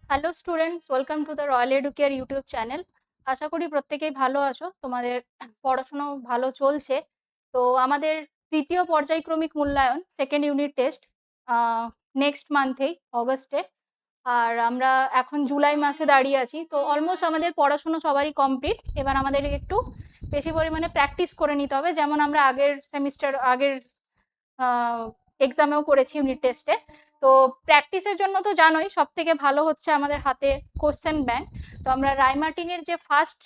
Hello students, welcome to the Royal Educare YouTube channel. আশা করি প্রত্যেকেই ভালো আছো, তোমাদের পড়াশোনা ভালো চলছে। তো আমাদের তৃতীয় পর্যায়ক্রমিক মূল্যায়ন সেকেন্ড ইউনিট টেস্ট নেক্সট মান্থেই, অগস্টে। আর আমরা এখন জুলাই মাসে দাঁড়িয়ে আছি, তো অলমোস্ট আমাদের পড়াশোনা সবারই কমপ্লিট। এবার আমাদের একটু বেশি পরিমাণে প্র্যাকটিস করে নিতে হবে, যেমন আমরা আগের এক্সামেও করেছি ইউনিট টেস্টে। তো প্র্যাকটিসের জন্য তো জানোই সব থেকে ভালো হচ্ছে আমাদের হাতে কোশ্চেন ব্যাংক। তো আমরা রায়মার্টিনের যে ফার্স্ট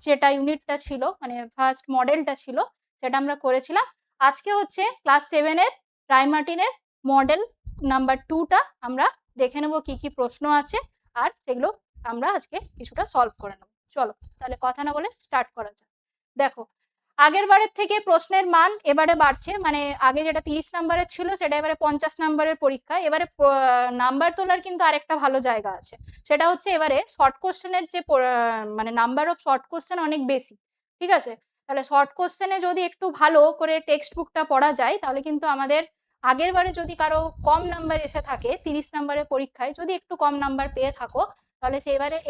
যেটা ইউনিটটা ছিল, মানে ফার্স্ট মডেলটা ছিল, সেটা আমরা করেছিলাম। আজকে হচ্ছে ক্লাস 7-এর রায়মার্টিনের মডেল নাম্বার 2টা আমরা দেখে নেবো কি কি প্রশ্ন আছে, আর সেগুলো আমরা আজকে কিছুটা সলভ করে নেবো। চলো তাহলে কথা না বলে স্টার্ট করা যাক। দেখো, আগের বারের থেকে প্রশ্নের মান এবারে বাড়ছে, মানে আগে যেটা 30 নাম্বারের ছিল সেটা এবারে 50 নাম্বারের পরীক্ষা। এবারে নাম্বার তোলার কিন্তু আরেকটা ভালো জায়গা আছে, সেটা হচ্ছে এবারে শর্ট কোশ্চেনের যে মানে নাম্বার অফ শর্ট কোশ্চেন অনেক বেশি। ঠিক আছে, তাহলে শর্ট কোশ্চেনে যদি একটু ভালো করে টেক্সট বুকটা পড়া যায়, তাহলে কিন্তু আমাদের আগের বারে যদি কারো কম নাম্বার এসে থাকে 30 নাম্বারের পরীক্ষায়, যদি একটু কম নাম্বার পেয়ে থাকো, তাহলে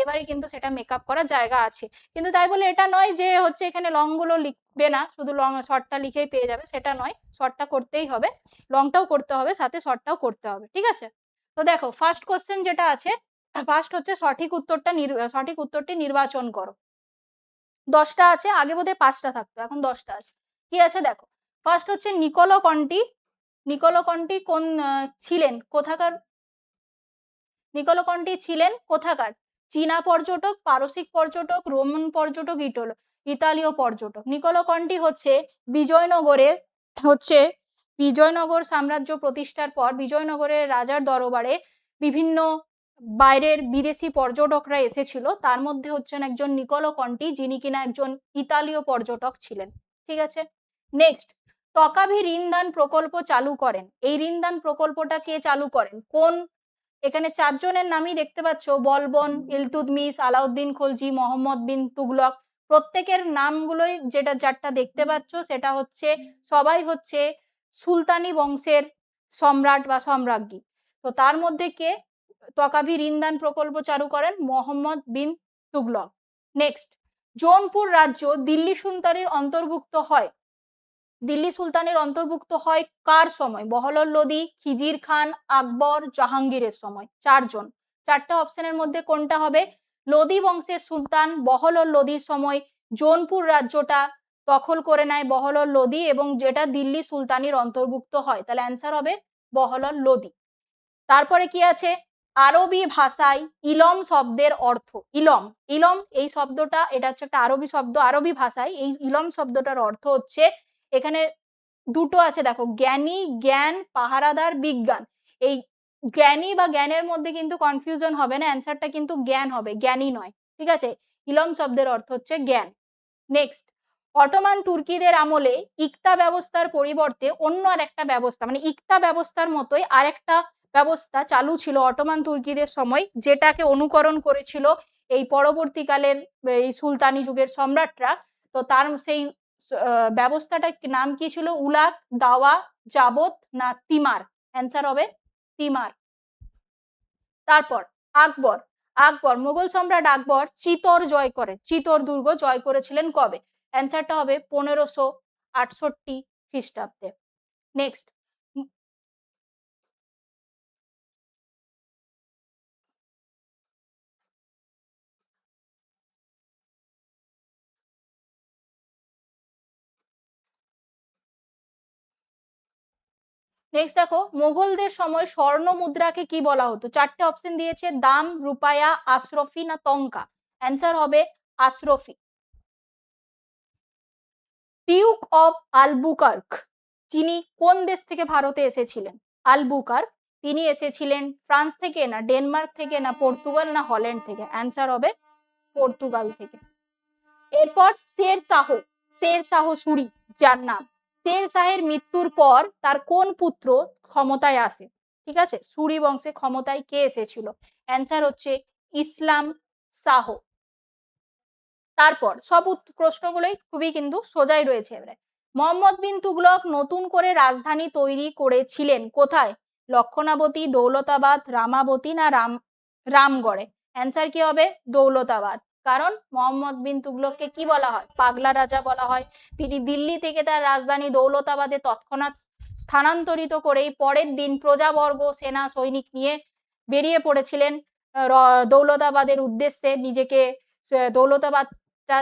এবারে কিন্তু সেটা মেকআপ করার জায়গা আছে। কিন্তু তাই বলে এটা নয় যে হচ্ছে এখানে লং গুলো লিখবে না, শুধু লং শর্টটা লিখেই পেয়ে যাবে, সেটা নয়। শর্টটা করতেই হবে, লংটাও করতে হবে, সাথে শর্টটাও করতে হবে। ঠিক আছে, তো দেখো ফার্স্ট কোশ্চেন যেটা আছে, ফার্স্ট হচ্ছে সঠিক উত্তরটি নির্বাচন করো। 10টা আছে, আগে বোধহয় 5টা থাকতো, এখন 10টা আছে। কি আছে দেখো, ফার্স্ট হচ্ছে নিকোলো কন্টি। নিকোলো কন্টি কোন ছিলেন, কোথাকার? নিকোলো কন্টি ছিলেন কোথাকার? চীনা পর্যটক, পারসিক পর্যটক, রোমান পর্যটক, ইতালীয় পর্যটক। নিকোলো কন্টি হচ্ছে বিজয়নগরে, হচ্ছে বিজয়নগর সাম্রাজ্য প্রতিষ্ঠার পর বিজয়নগরের রাজার দরবারে বিভিন্ন বাইরের বিদেশি পর্যটকরা এসেছিল, তার মধ্যে হচ্ছেন একজন নিকোলো কন্টি, যিনি কিনা একজন ইতালীয় পর্যটক ছিলেন। ঠিক আছে, নেক্সট, তকাভি ঋণদান প্রকল্প চালু করেন। এই ঋণদান প্রকল্পটা কে চালু করেন? কোন? এখানে 4 জনের নামই দেখতে পাচ্ছ, বলবন, ইলতুৎমিশ, আলাউদ্দিন খলজি, মোহাম্মদ বিন তুগলক। প্রত্যেকের নামগুলোই যারটা দেখতে পাচ্ছ সেটা হচ্ছে, সবাই হচ্ছে সুলতানি বংশের সম্রাট বা সম্রাজ্ঞী। তো তার মধ্যে কে তকাভি ঋণদান প্রকল্প চালু করেন? মোহাম্মদ বিন তুগলক। নেক্সট, জৌনপুর রাজ্য দিল্লি সুলতানির অন্তর্ভুক্ত হয়। দিল্লি সুলতানের অন্তর্ভুক্ত হয় কার সময়? বহলল লোদি, খিজির খান, আকবর, জাহাঙ্গীরের সময়। 4 জন। 4টা অপশনের মধ্যে কোনটা হবে? লোদি বংশের সুলতান বহলল লোদির সময় জৌনপুর রাজ্যটা দখল করে নেয় বহলল লোদি, এবং যেটা দিল্লি সুলতানির অন্তর্ভুক্ত হয়, তাহলে অ্যান্সার হবে বহলল লোদি। তারপরে কি আছে? আরবি ভাষায় ইলম শব্দের অর্থ। ইলম, ইলম এই শব্দটা, এটা হচ্ছে একটা আরবি শব্দ। আরবি ভাষায় এই ইলম শব্দটার অর্থ হচ্ছে, এখানে দুটো আছে দেখো, জ্ঞানী, জ্ঞান, পাহারাদার, বিজ্ঞান। এই জ্ঞানী বা জ্ঞানের মধ্যে কিন্তু কনফিউশন হবে না, অ্যান্সারটা কিন্তু জ্ঞান হবে, জ্ঞানী নয়। ঠিক আছে, ইলম শব্দের অর্থ হচ্ছে জ্ঞান। নেক্সট, অটোমান তুর্কিদের আমলে ইকতা ব্যবস্থার পরিবর্তে অন্য আর একটা ব্যবস্থা, মানে ইকতা ব্যবস্থার মতোই আরেকটা ব্যবস্থা চালু ছিল অটোমান তুর্কিদের সময়, যেটাকে অনুকরণ করেছিল এই পরবর্তীকালের এই সুলতানি যুগের সম্রাটরা। তো তার সেই ব্যবস্থাটার নাম কি ছিল? উলাক, দাওয়া, জাবত না তিমার? অ্যান্সার হবে তিমার। তারপর আকবর। আকবর, মোগল সম্রাট আকবর চিতোর জয় করেন। চিতোর দুর্গ জয় করেছিলেন কবে? অ্যান্সারটা হবে 1568 খ্রিস্টাব্দে। নেক্সট, দেখো, মোগলদের সময় স্বর্ণ মুদ্রাকে কি বলা হতো? 4টে অপশন দিয়েছে, দাম, রুপায়া, আশরফি না টঙ্কা? অ্যান্সার হবে আশরফি। ডিউক অফ আলবুকার্ক যিনি কোন দেশ থেকে ভারতে এসেছিলেন? আলবুকার্ক তিনি এসেছিলেন ফ্রান্স থেকে না ডেনমার্ক থেকে না পর্তুগাল না হল্যান্ড থেকে? অ্যান্সার হবে পর্তুগাল থেকে। এরপর শের শাহ সুরি, যার নাম, শের শাহের মৃত্যুর পর তার কোন পুত্র ক্ষমতায় আসে? ঠিক আছে, সুরি বংশে ক্ষমতায় কে এসেছিল? অ্যান্সার হচ্ছে ইসলাম শাহ। তারপর সব প্রশ্নগুলোই খুবই কিন্তু সোজাই রয়েছে। এবারে, মোহাম্মদ বিন তুগলক নতুন করে রাজধানী তৈরি করেছিলেন কোথায়? লক্ষণাবতী, দৌলতাবাদ, রামাবতী না রামগড়ে? অ্যান্সার কি হবে? দৌলতাবাদ। কারণ মোহাম্মদ বিন তুগলককে কি বলা হয়? পাগলা রাজা বলা হয়। তিনি দিল্লি থেকে তার রাজধানী দৌলতাবাদে তৎক্ষণাৎ স্থানান্তরিত করেই পরের দিন প্রজাবর্গ সেনা সৈনিক নিয়ে বেরিয়ে পড়েছিলেন দৌলতাবাদের উদ্দেশ্যে। নিজেকে দৌলতাবাদটা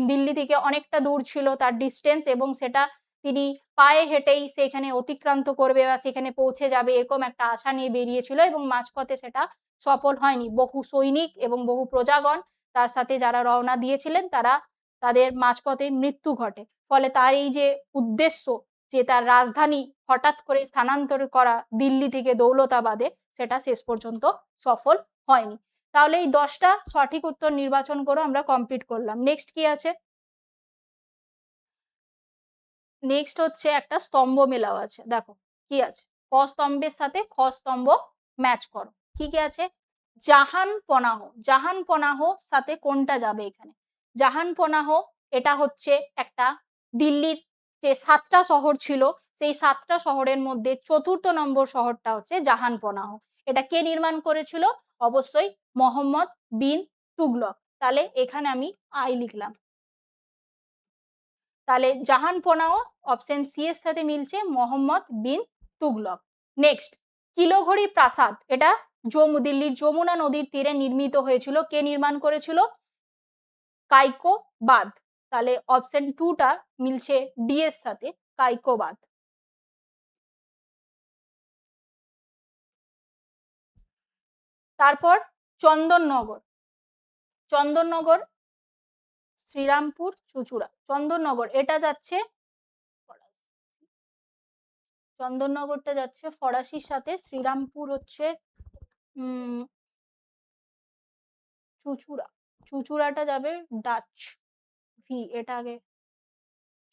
দিল্লি থেকে অনেকটা দূর ছিল তার ডিস্টেন্স, এবং সেটা তিনি পায়ে হেঁটেই সেখানে অতিক্রান্ত করবে বা সেখানে পৌঁছে যাবে এরকম একটা আশা নিয়ে বেরিয়েছিল, এবং মাঝপথে সেটা সফল হয়নি। বহু সৈনিক এবং বহু প্রজাগণ তার সাথে যারা রওনা দিয়েছিলেন তারা তাদের মাঝপথে মৃত্যু ঘটে। ফলে তার এই যে উদ্দেশ্য যে তার রাজধানী হঠাৎ করে স্থানান্তর করা দিল্লি থেকে দৌলতাবাদে, সেটা শেষ পর্যন্ত সফল হয়নি। তাহলে এই 10টা সঠিক উত্তর নির্বাচন করে আমরা কমপ্লিট করলাম। নেক্সট কি আছে? নেক্সট হচ্ছে একটা স্তম্ভ মেলাও আছে। দেখো কি আছে, ক স্তম্ভের সাথে খ স্তম্ভ ম্যাচ করো। কি কি আছে? জাহান পনাহ। জাহান পনাহ সাথে কোনটা যাবে এখানে? জাহান পনাহ এটা হচ্ছে একটা দিল্লির যে 7টা শহর ছিল সেই 7টা শহরের মধ্যে 4র্থ নম্বর শহরটা হচ্ছে জাহান পনাহ। এটা কে নির্মাণ করেছিল? অবশ্যই মোহাম্মদ বিন তুগলক। তাহলে এখানে আমি আই লিখলাম। তাহলে জাহান পনাহ অপশন সি এর সাথে মিলছে, মোহাম্মদ বিন তুগলক। নেক্সট, কিলোঘড়ি প্রাসাদ, এটা দিল্লির যমুনা নদীর তীরে নির্মিত হয়েছিল। কে নির্মাণ করেছিল? কাইকোবাদ। তাহলে অপশন 2টা মিলছে ডি এর সাথে, কাইকোবাদ। তারপর চন্দননগর। চন্দননগর শ্রীরামপুর চুঁচুড়া। চন্দননগর এটা যাচ্ছে, চন্দননগরটা যাচ্ছে ফরাসির সাথে, শ্রীরামপুর হচ্ছে চুঁচুড়া। চুঁচুড়াটা যাবে ডাচ ভি, এটা আগে।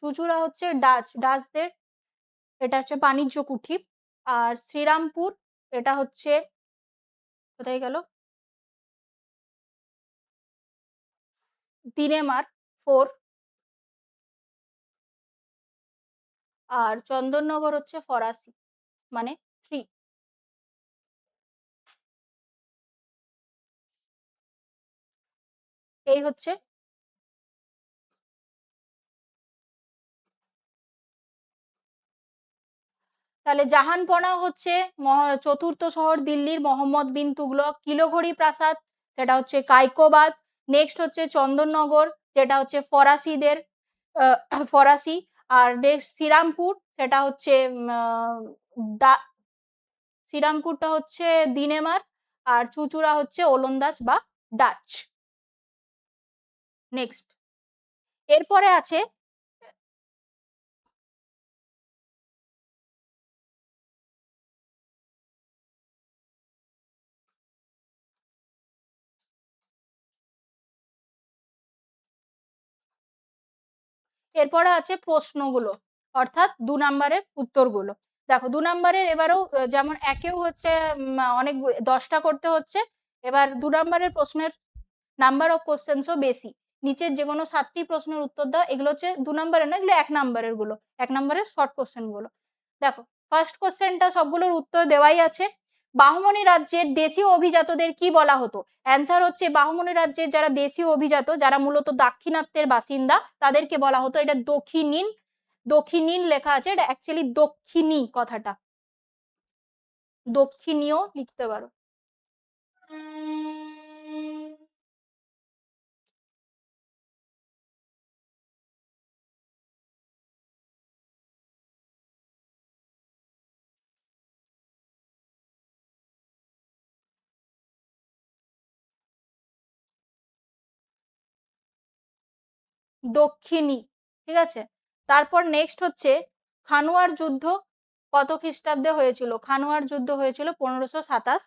চুঁচুড়া হচ্ছে ডাচদের, এটা হচ্ছে বাণিজ্য কুঠি। আর শ্রীরামপুর এটা হচ্ছে কোথায় গেল, দিনেমার 4। আর চন্দননগর হচ্ছে ফরাসি, মানে 3। এই হচ্ছে তাহলে জাহানপনা হচ্ছে 4র্থ শহর দিল্লির মোহাম্মদ বিন তুগলক। কিলোঘড়ি প্রাসাদ সেটা হচ্ছে কাইকোবাদ। নেক্সট হচ্ছে চন্দননগর যেটা হচ্ছে ফরাসিদের, ফরাসি। আর নেক্সট শ্রীরামপুর সেটা হচ্ছে শ্রীরামপুরটা হচ্ছে দিনেমার। আর চুঁচুড়া হচ্ছে ওলন্দাজ বা ডাচ। নেক্সট এরপরে আছে এরপরে আছে প্রশ্নগুলো, অর্থাৎ 2 নম্বরের উত্তরগুলো। দেখো 2 নম্বরের এবারেও যেমন একেও হচ্ছে অনেক 10টা করতে হচ্ছে। এবার 2 নম্বরের প্রশ্নের নাম্বার অফ কোশ্চেন্সও বেশি। নিচের যে কোনো 7টি প্রশ্নের উত্তর দাও। এগুলো হচ্ছে 2 নম্বরের না, এগুলো 1 নম্বরের গুলো, 1 নম্বরের শর্ট কোশ্চেন গুলো। দেখো ফার্স্ট কোশ্চেনটা সবগুলোর উত্তর দেওয়াই আছে। বাহমনি রাজ্যের দেশীয় অভিজাতদের কি বলা হতো? অ্যান্সার হচ্ছে বাহমনি রাজ্যের যারা দেশীয় অভিজাত, যারা মূলত দাক্ষিণাত্যের বাসিন্দা, তাদেরকে বলা হতো, এটা দক্ষিণীন, দক্ষিণীন লেখা আছে, এটা অ্যাকচুয়ালি দক্ষিণী কথাটা, দক্ষিণীয় লিখতে পারো। দক্ষিণী, ঠিক আছে। তারপর নেক্সট হচ্ছে খানুয়ার যুদ্ধ কত খ্রিস্টাব্দে হয়েছিল? খানুয়ার যুদ্ধ হয়েছিল 1527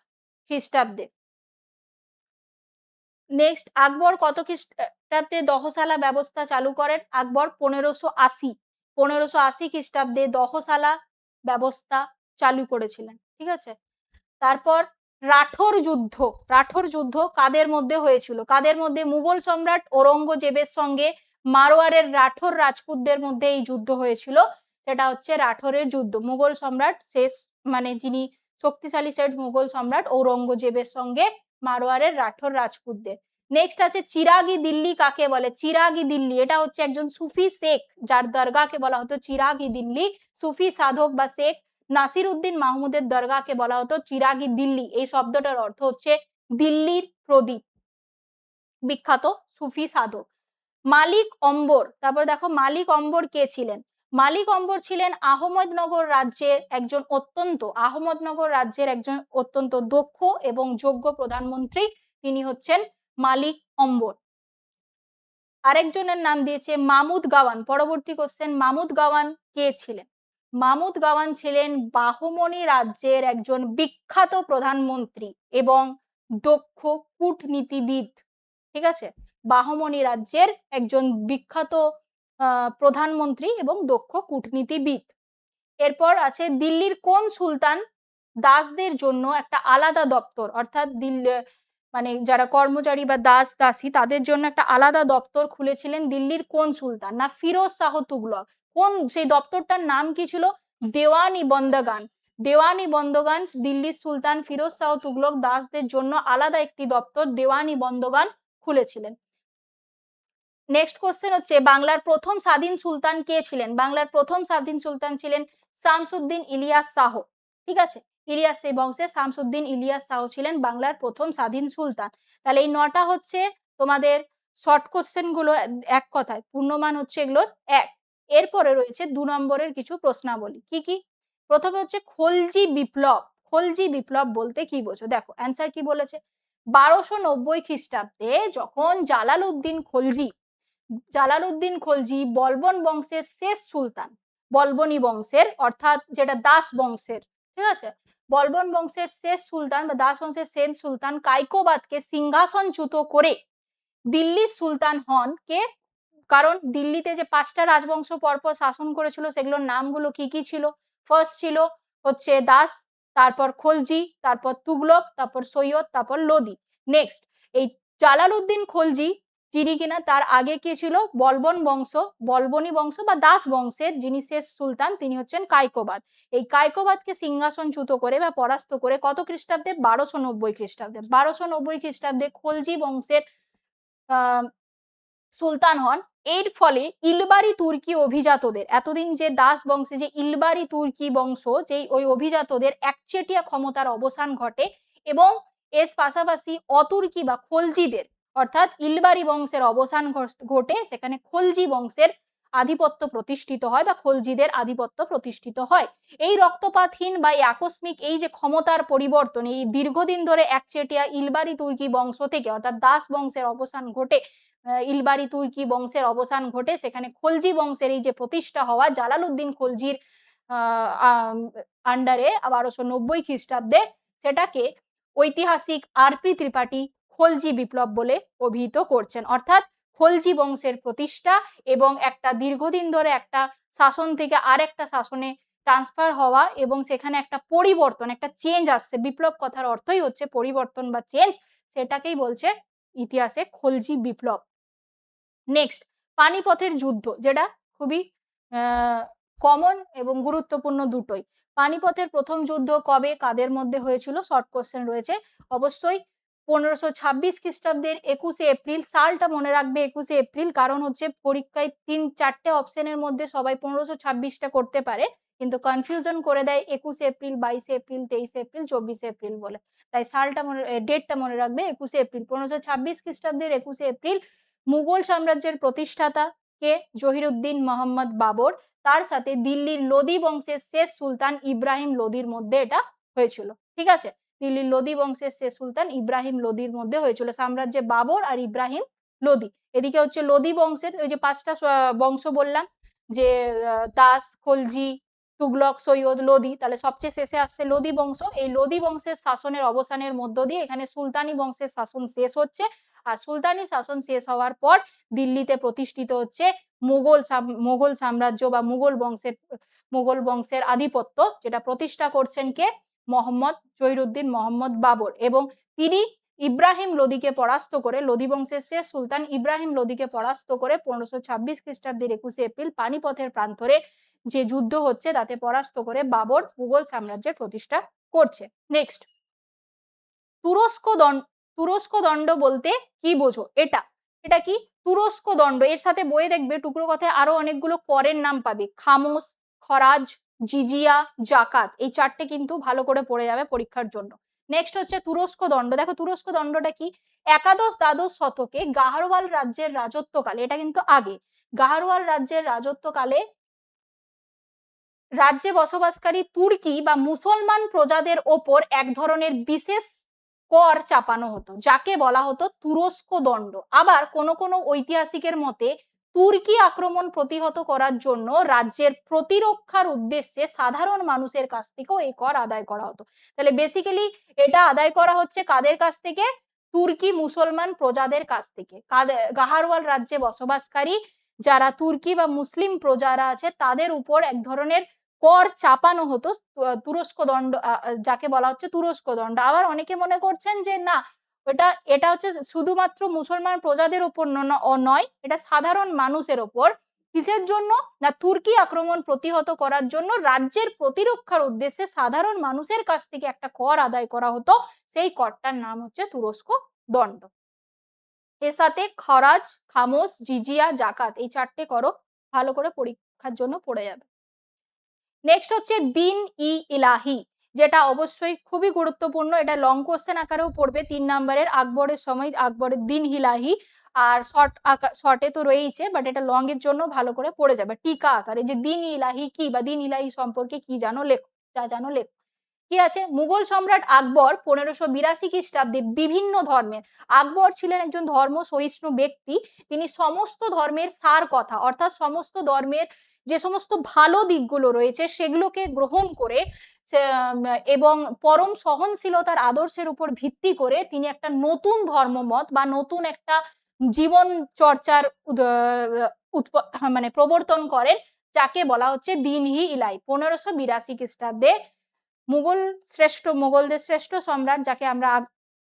খ্রিস্টাব্দে। নেক্সট আকবর কত খ্রিস্টাব্দে দহসালা ব্যবস্থা চালু করেন? আকবর 1580 খ্রিস্টাব্দে দহসালা ব্যবস্থা চালু করেছিলেন, ঠিক আছে। তারপর রাঠোর যুদ্ধ, রাঠোর যুদ্ধ কাদের মধ্যে হয়েছিল? কাদের মধ্যে? মুঘল সম্রাট ঔরঙ্গজেবের সঙ্গে মারোয়ারের রাঠোর রাজপুতদের মধ্যে এই যুদ্ধ হয়েছিল। সেটা হচ্ছে রাঠোরের যুদ্ধ। মুঘল সম্রাট শেষ, মানে যিনি শক্তিশালী সেট মুঘল সম্রাট ঔরঙ্গজেবের সঙ্গে মারওয়ারের রাঠোর রাজপুতদের। নেক্সট আছে চিরাগি দিল্লি কাকে বলে? চিরাগি দিল্লি এটা হচ্ছে একজন সুফি শেখ, যার দরগাকে বলা হতো চিরাগি দিল্লি। সুফি সাধক বা শেখ নাসির উদ্দিন মাহমুদের দরগাকে বলা হতো চিরাগি দিল্লি। এই শব্দটার অর্থ হচ্ছে দিল্লির প্রদীপ, বিখ্যাত সুফি সাধক। মালিক অম্বর, তারপর দেখো মালিক অম্বর কে ছিলেন? মালিক অম্বর ছিলেন আহমদনগর রাজ্যের একজন অত্যন্ত দক্ষ এবং যোগ্য প্রধানমন্ত্রী। তিনি হচ্ছেন মালিক অম্বর। আরেকজনের নাম দিয়েছে মামুদ গাওয়ান। পরবর্তী কোশ্চেন, মামুদ গাওয়ান কে ছিলেন? মামুদ গাওয়ান ছিলেন বাহমনি রাজ্যের একজন বিখ্যাত প্রধানমন্ত্রী এবং দক্ষ কূটনীতিবিদ। ঠিক আছে, বাহমনি রাজ্যের একজন বিখ্যাত প্রধানমন্ত্রী এবং দক্ষ কূটনীতিবিদ। এরপর আছে দিল্লির কোন সুলতান দাসদের জন্য একটা আলাদা দপ্তর, অর্থাৎ দিল্লি মানে যারা কর্মচারী বা দাস দাসী তাদের জন্য একটা আলাদা দপ্তর খুলেছিলেন দিল্লির কোন সুলতান? না ফিরোজ শাহ তুগলক। কোন সেই দপ্তরটার নাম কি ছিল? দেওয়ানি বন্দগান। দেওয়ানি বন্দগান দিল্লির সুলতান ফিরোজ শাহ তুগলক দাসদের জন্য আলাদা একটি দপ্তর দেওয়ানি বন্দগান খুলেছিলেন। নেক্সট কোশ্চেন হচ্ছে বাংলার প্রথম স্বাধীন সুলতান কে ছিলেন? বাংলার প্রথম স্বাধীন সুলতান ছিলেন শামসুদ্দিন ইলিয়াস শাহ। ঠিক আছে, ইলিয়াস এই বংশে শামসুদ্দিন ইলিয়াস শাহ ছিলেন বাংলার প্রথম স্বাধীন সুলতান। তাহলে এই 9টা হচ্ছে তোমাদের শর্ট কোশ্চেন গুলো, এক কথায় পূর্ণমান হচ্ছে এগুলোর 1। এরপরে রয়েছে 2 নম্বরের কিছু প্রশ্নাবলী। কি কি? প্রথমে হচ্ছে খলজি বিপ্লব। খলজি বিপ্লব বলতে কি বোঝো? দেখো অ্যান্সার কি বলেছে। 1290 খ্রিস্টাব্দে যখন জালালউদ্দিন খলজি বলবন বংশের শেষ সুলতান, বলবনি বংশের অর্থাৎ যেটা দাস বংশের, ঠিক আছে, বলবন বংশের শেষ সুলতান বা দাস বংশের শেষ সুলতান কাইকোবাদকে সিংহাসনচ্যুত করে দিল্লির সুলতান হন কে? কারণ দিল্লিতে যে 5টা রাজবংশ পরপর শাসন করেছিল সেগুলোর নামগুলো কি কি ছিল? ফার্স্ট ছিল হচ্ছে দাস, তারপর খলজি, তারপর তুগলক, তারপর সৈয়দ, তারপর লোদি। নেক্সট এই জালালউদ্দিন খলজি যিনি কিনা তার আগে কি ছিল? বলবনি বংশ বা দাস বংশের যিনি শেষ সুলতান তিনি হচ্ছেন কাইকোবাদ। এই কাইকোবাদকে সিংহাসনচ্যুত করে বা পরাস্ত করে কত খ্রিস্টাব্দে? 1290 খ্রিস্টাব্দে। 1290 খ্রিস্টাব্দে খলজি বংশের সুলতান হন। এর ফলে ইলবারি তুর্কি অভিজাতদের, এতদিন যে দাস বংশে যে ইলবারি তুর্কি বংশ যে ওই অভিজাতদের একচেটিয়া ক্ষমতার অবসান ঘটে এবং এর পাশাপাশি অতুর্কি বা খলজিদের অর্থাৎ ইলবারি বংশের অবসান ঘটে, সেখানে খলজি বংশের আধিপত্য প্রতিষ্ঠিত হয় বা খলজিদের আধিপত্য প্রতিষ্ঠিত হয়। এই রক্তপাতহীন বা এই আকস্মিক এই যে ক্ষমতার পরিবর্তন, এই দীর্ঘদিন ধরে একচেটিয়া ইলবারি তুর্কি বংশ থেকে অর্থাৎ দাস বংশের অবসান ঘটে, ইলবারি তুর্কি বংশের অবসান ঘটে, সেখানে খলজি বংশের এই যে প্রতিষ্ঠা হওয়া জালালউদ্দিন খলজির আন্ডারে 1290 খ্রিস্টাব্দে, সেটাকে ঐতিহাসিক আরপি ত্রিপাঠী খলজি বিপ্লব বলে অভিহিত করছেন। অর্থাৎ খলজি বংশের প্রতিষ্ঠা এবং একটা দীর্ঘদিন ধরে একটা শাসন থেকে আরেকটা শাসনে ট্রান্সফার হওয়া এবং সেখানে একটা পরিবর্তন, একটা চেঞ্জ আসছে। বিপ্লব কথার অর্থই হচ্ছে পরিবর্তন বা চেঞ্জ, সেটাকেই বলছে ইতিহাসে খলজি বিপ্লব। নেক্সট পানিপথের যুদ্ধ, যেটা খুবই কমন এবং গুরুত্বপূর্ণ দুটোই। পানিপথের প্রথম যুদ্ধ কবে কাদের মধ্যে হয়েছিল? শর্ট কোশ্চেন রয়েছে। অবশ্যই 1526 খ্রিস্টাব্দের 21শে এপ্রিল। সালটা মনে রাখবে 21শে এপ্রিল, কারণ হচ্ছে পরীক্ষায় 3-4টে অপশনের মধ্যে সবাই 1526টা করতে পারে কিন্তু কনফিউশন করে দেয় 21শে এপ্রিল, 22শে এপ্রিল, 23শে এপ্রিল, 24শে এপ্রিল বলে। তাই সালটা ডেটটা মনে রাখবে 21শে এপ্রিল। 1526 খ্রিস্টাব্দের 21শে এপ্রিল মুঘল সাম্রাজ্যের প্রতিষ্ঠাতা কে? জহিরুদ্দিন মোহাম্মদ বাবর, তার সাথে দিল্লির লোদি বংশের শেষ সুলতান ইব্রাহিম লোদির মধ্যে এটা হয়েছিল। ঠিক আছে, দিল্লির লোদি বংশের শেষ সুলতান ইব্রাহিম লোদির মধ্যে হয়েছিল। সাম্রাজ্যে বাবর আর ইব্রাহিম লোদি। এদিকে হচ্ছে লোদি বংশের ওই যে 5টা বংশ বললাম যে দাস, খলজি, তুগলক, সৈয়দ, লোদি, তাহলে সবচেয়ে শেষে আসছে লোদি বংশ। এই লোদি বংশের শাসনের অবসানের মধ্য দিয়ে এখানে সুলতানি বংশের শাসন শেষ হচ্ছে। আর সুলতানি শাসন শেষ হওয়ার পর দিল্লিতে প্রতিষ্ঠিত হচ্ছে মুঘল সাম্রাজ্য বা মুঘল বংশের আধিপত্য, যেটা প্রতিষ্ঠা করছেন কে? জহিরুদ্দিন মোহাম্মদ বাবর। এবং তিনি ইব্রাহিম লোদিকে পরাস্ত করে, লোদি বংশের শেষ সুলতান ইব্রাহিম লোদিকে পরাস্ত করে 1526 খ্রিস্টাব্দের 21শে এপ্রিল পানিপথের প্রান্তরে যে যুদ্ধ হচ্ছে তাতে পরাস্ত করে বাবর মুঘল সাম্রাজ্যের প্রতিষ্ঠা করছে। নেক্সট তুরস্ক তুরস্ক দণ্ড বলতে কি বোঝো? এটা এটা কি? তুরস্ক দণ্ড। এর সাথে বইয়ে দেখবে টুকরো কথায় আরো অনেকগুলো করের নাম পাবে, খামোস, খরাজ, জিজিয়া, জাকাত। এই চারটে কিন্তু ভালো করে পড়ে যাবে পরীক্ষার জন্য। নেক্সট হচ্ছে তুরস্ক দণ্ড। দেখো তুরস্ক দণ্ডটা কি? একাদশ দ্বাদশ শতকে গাহারওয়াল রাজ্যের রাজত্বকালে, এটা কিন্তু আগে, গাহারওয়াল রাজ্যের রাজত্বকালে রাজ্যে বসবাসকারী তুর্কি বা মুসলমান প্রজাদের ওপর এক ধরনের বিশেষ কর চাপানো হতো, যাকে বলা হতো তুরস্ক দণ্ড। আবার কোন কোন ঐতিহাসিকের মতে তুর্কি আক্রমণ প্রতিহত করার জন্য রাজ্যের প্রতিরক্ষার উদ্দেশ্যে সাধারণ মানুষের কাছ থেকেও এই কর আদায় করা হতো। তাহলে বেসিক্যালি এটা আদায় করা হচ্ছে কাদের কাছ থেকে? তুর্কি মুসলমান প্রজাদের কাছ থেকে। গাহারওয়াল রাজ্যে বসবাসকারী যারা তুর্কি বা মুসলিম প্রজারা আছে তাদের উপর এক ধরনের কর চাপানো হতো, তুরস্ক দণ্ড, যাকে বলা হচ্ছে তুরস্ক দণ্ড। আবার অনেকে মনে করছেন যে না, এটা হচ্ছে শুধুমাত্র মুসলমান প্রজাদের উপর নয়, এটা সাধারণ মানুষের ওপর। কিসের জন্য? না তুর্কি আক্রমণ প্রতিহত করার জন্য রাজ্যের প্রতিরক্ষার উদ্দেশ্যে সাধারণ মানুষের কাছ থেকে একটা কর আদায় করা হতো, সেই করটার নাম হচ্ছে তুরস্ক দণ্ড। এর সাথে খরাজ, খামোস, জিজিয়া, জাকাত, এই চারটে করো ভালো করে পরীক্ষার জন্য পড়ে যাবে। নেক্সট হচ্ছে দিন ই ইলাহি, যেটা অবশ্যই খুবই গুরুত্বপূর্ণ, এটা লং কোশ্চেন আকারেও পড়বে 3 নম্বরের। আকবরের সময় আকবরের দিন ইলাহি, আর শর্টে তো রয়েইছে, বাট এটা লং এর জন্য ভালো করে পড়ে যাবে টিকা আকারে, যে দিন ইলাহি কি বা দিন ইলাহি সম্পর্কে কি জানো লেখো, যা জানো লেখো। কি আছে? মুঘল সম্রাট আকবর 1582 খ্রিস্টাব্দে বিভিন্ন ধর্মের, আকবর ছিলেন একজন ধর্ম সহিষ্ণু ব্যক্তি, তিনি সমস্ত ধর্মের সার কথা, অর্থাৎ সমস্ত ধর্মের যে সমস্ত ভালো দিকগুলো রয়েছে সেগুলোকে গ্রহণ করে এবং পরম সহনশীলতার আদর্শের উপর ভিত্তি করে তিনি একটা নতুন ধর্মমত বা নতুন একটা জীবন চর্চার মানে প্রবর্তন করেন, যাকে বলা হচ্ছে দিন-ই ইলাহি। 1582 খ্রিস্টাব্দে মোগলদের শ্রেষ্ঠ সম্রাট, যাকে আমরা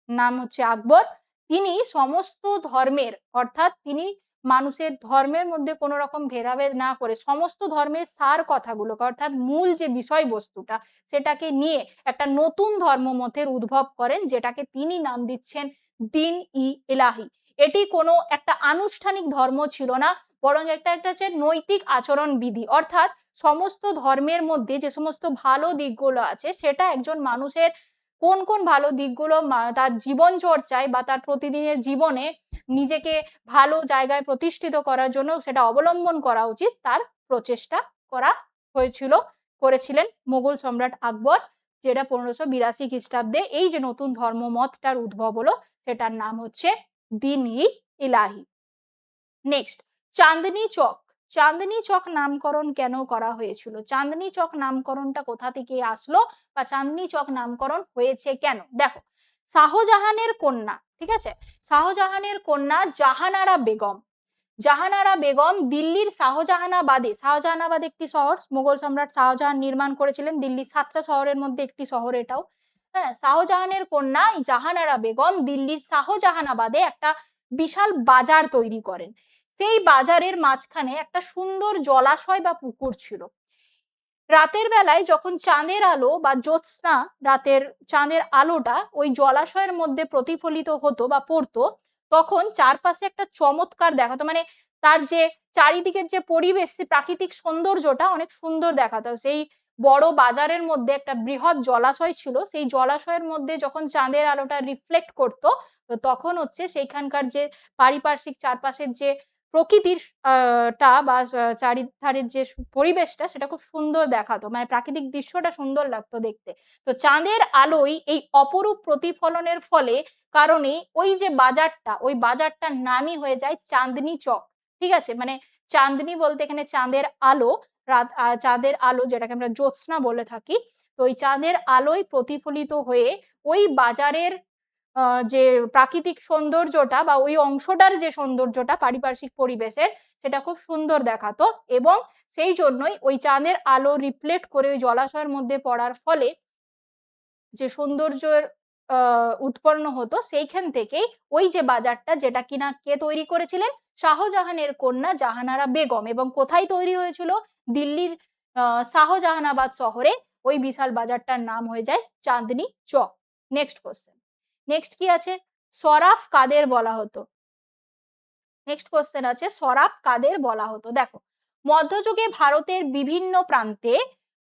নাম হচ্ছে আকবর, তিনি সমস্ত ধর্মের, অর্থাৎ তিনি মানুষের ধর্মের মধ্যে কোনো রকম ভেদাভেদ না করে সমস্ত ধর্মের সার কথাগুলোকে, অর্থাৎ মূল যে বিষয়বস্তুটা, সেটাকে নিয়ে একটা নতুন ধর্মমতের উদ্ভব করেন, যেটাকে তিনি নাম দিচ্ছেন দিন-ই ইলাহি। এটি কোনো একটা আনুষ্ঠানিক ধর্ম ছিল না, বরং একটা হচ্ছে নৈতিক আচরণ বিধি, অর্থাৎ সমস্ত ধর্মের মধ্যে যে সমস্ত ভালো দিকগুলো আছে সেটা একজন মানুষের কোন কোন ভালো দিকগুলো তার জীবন চর্চায় বা তার প্রতিদিনের জীবনে নিজেকে ভালো জায়গায় প্রতিষ্ঠিত করার জন্য সেটা অবলম্বন করা উচিত, তার প্রচেষ্টা করেছিলেন মোগল সম্রাট আকবর, যেটা 1582 খ্রিস্টাব্দে এই যে নতুন ধর্মমতটার উদ্ভব হলো সেটার নাম হচ্ছে দিন-ই ইলাহি। নেক্সট, চাঁদনি চক। চাঁদনি চক নামকরণ কেন করা হয়েছিল? চাঁদনি চক নামকরণটা কোথা থেকে আসলো বা চাঁদনি চক নামকরণ হয়েছে কেন? দেখো, শাহজাহানের কন্যা, ঠিক আছে, শাহজাহানের কন্যা জাহানারা বেগম, জাহানারা বেগম দিল্লির শাহজাহানাবাদে, শাহজাহানাবাদ একটি শহর, মুঘল সম্রাট শাহজাহান নির্মাণ করেছিলেন, দিল্লির 7টা শহরের মধ্যে একটি শহর এটাও। হ্যাঁ, শাহজাহানের কন্যা জাহানারা বেগম দিল্লির শাহজাহানাবাদে একটা বিশাল বাজার তৈরি করেন। সেই বাজারের মাঝখানে একটা সুন্দর জলাশয় বা পুকুর ছিল। রাতের বেলায় যখন চাঁদের আলো বা জ্যোৎস্না, রাতের চাঁদের আলোটা ওই জলাশয়ের মধ্যে প্রতিফলিত হতো বা পড়তো, তখন চারপাশে একটা চমৎকার দেখাতো, মানে তার যে চারিদিকের যে পরিবেশ, প্রাকৃতিক সৌন্দর্যটা অনেক সুন্দর দেখাতো। সেই বড় বাজারের মধ্যে একটা বৃহৎ জলাশয় ছিল, সেই জলাশয়ের মধ্যে যখন চাঁদের আলোটা রিফ্লেক্ট করতো, তখন হচ্ছে সেইখানকার যে পারিপার্শ্বিক চারপাশের যে প্রকৃতির বা চারিধারের যে পরিবেশটা সেটা খুব সুন্দর দেখাতো, মানে প্রাকৃতিক দৃশ্যটা সুন্দর লাগতো দেখতে। তো চাঁদের আলোয় এই অপরূপ প্রতিফলনের ফলে কারণে ওই যে বাজারটা, ওই বাজারটার নামই হয়ে যায় চাঁদনি চক। ঠিক আছে, মানে চাঁদনি বলতে এখানে চাঁদের আলো, চাঁদের আলো যেটাকে আমরা জ্যোৎস্না বলে থাকি, তো ওই চাঁদের আলোয় প্রতিফলিত হয়ে ওই বাজারের যে প্রাকৃতিক সৌন্দর্যটা বা ওই অংশটার যে সৌন্দর্যটা পারিপার্শ্বিক পরিবেশের, সেটা খুব সুন্দর দেখাতো, এবং সেই জন্যই ওই চাঁদের আলো রিফ্লেক্ট করে ওই জলাশয়ের মধ্যে পড়ার ফলে যে সৌন্দর্যের উৎপন্ন হতো, সেইখান থেকেই ওই যে বাজারটা, যেটা কিনা কে তৈরি করেছিলেন? শাহজাহানের কন্যা জাহানারা বেগম। এবং কোথায় তৈরি হয়েছিল? দিল্লির শাহজাহানাবাদ শহরে ওই বিশাল বাজারটার নাম হয়ে যায় Chandni Chowk. Next question, next কি আছে? সরাফ কাদের বলা হতো? নেক্সট কোশ্চেন আছে, সরাফ কাদের বলা হতো? দেখো, মধ্যযুগে ভারতের বিভিন্ন প্রান্তে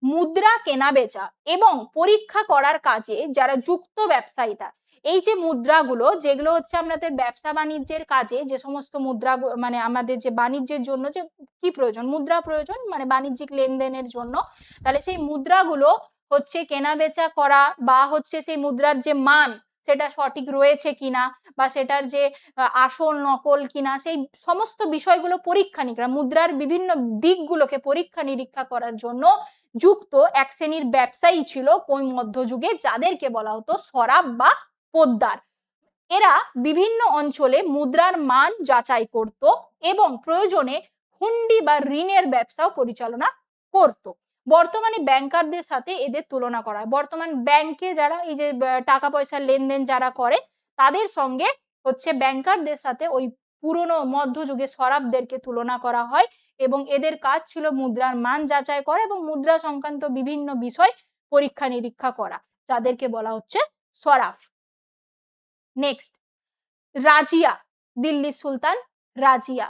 মুদ্রা কেনাবেচা এবং পরীক্ষা করার কাজে যারা যুক্ত ব্যবসায়ীরা, এই যে মুদ্রাগুলো যেগুলো হচ্ছে আমাদের ব্যবসা বাণিজ্যের কাজে যে সমস্ত মুদ্রা, মানে আমাদের যে বাণিজ্যের জন্য যে কি প্রয়োজন, মুদ্রা প্রয়োজন, মানে বাণিজ্যিক লেনদেনের জন্য, তাহলে সেই মুদ্রাগুলো হচ্ছে কেনাবেচা করা, বা হচ্ছে সেই মুদ্রার যে মান সেটা সঠিক রয়েছে কিনা, বা সেটার যে আসল নকল কিনা, সেই সমস্ত বিষয়গুলো পরীক্ষা নিরীক্ষা, মুদ্রার বিভিন্ন দিকগুলোকে পরীক্ষা নিরীক্ষা করার জন্য যুক্ত এক শ্রেণীর ব্যবসায়ী ছিল কোন মধ্যযুগে, যাদেরকে বলা হতো সরাফ বা পোদ্দার। এরা বিভিন্ন অঞ্চলে মুদ্রার মান যাচাই করত এবং প্রয়োজনে হুন্ডি বা ঋণের ব্যবসাও পরিচালনা করত। বর্তমানে ব্যাংকারদের সাথে এদের তুলনা করা হয়। বর্তমান ব্যাংকে যারা এই যে টাকা পয়সার লেনদেন যারা করে, তাদের সঙ্গে হচ্ছে ব্যাংকারদের সাথে ওই পুরনো মধ্যযুগে সরাফদেরকে তুলনা করা হয়, এবং এদের কাজ ছিল মুদ্রার মান যাচাই করা এবং মুদ্রা সংক্রান্ত বিভিন্ন বিষয় পরীক্ষা নিরীক্ষা করা, যাদেরকে বলা হচ্ছে সরাফ। নেক্সট, রাজিয়া, দিল্লির সুলতান রাজিয়া।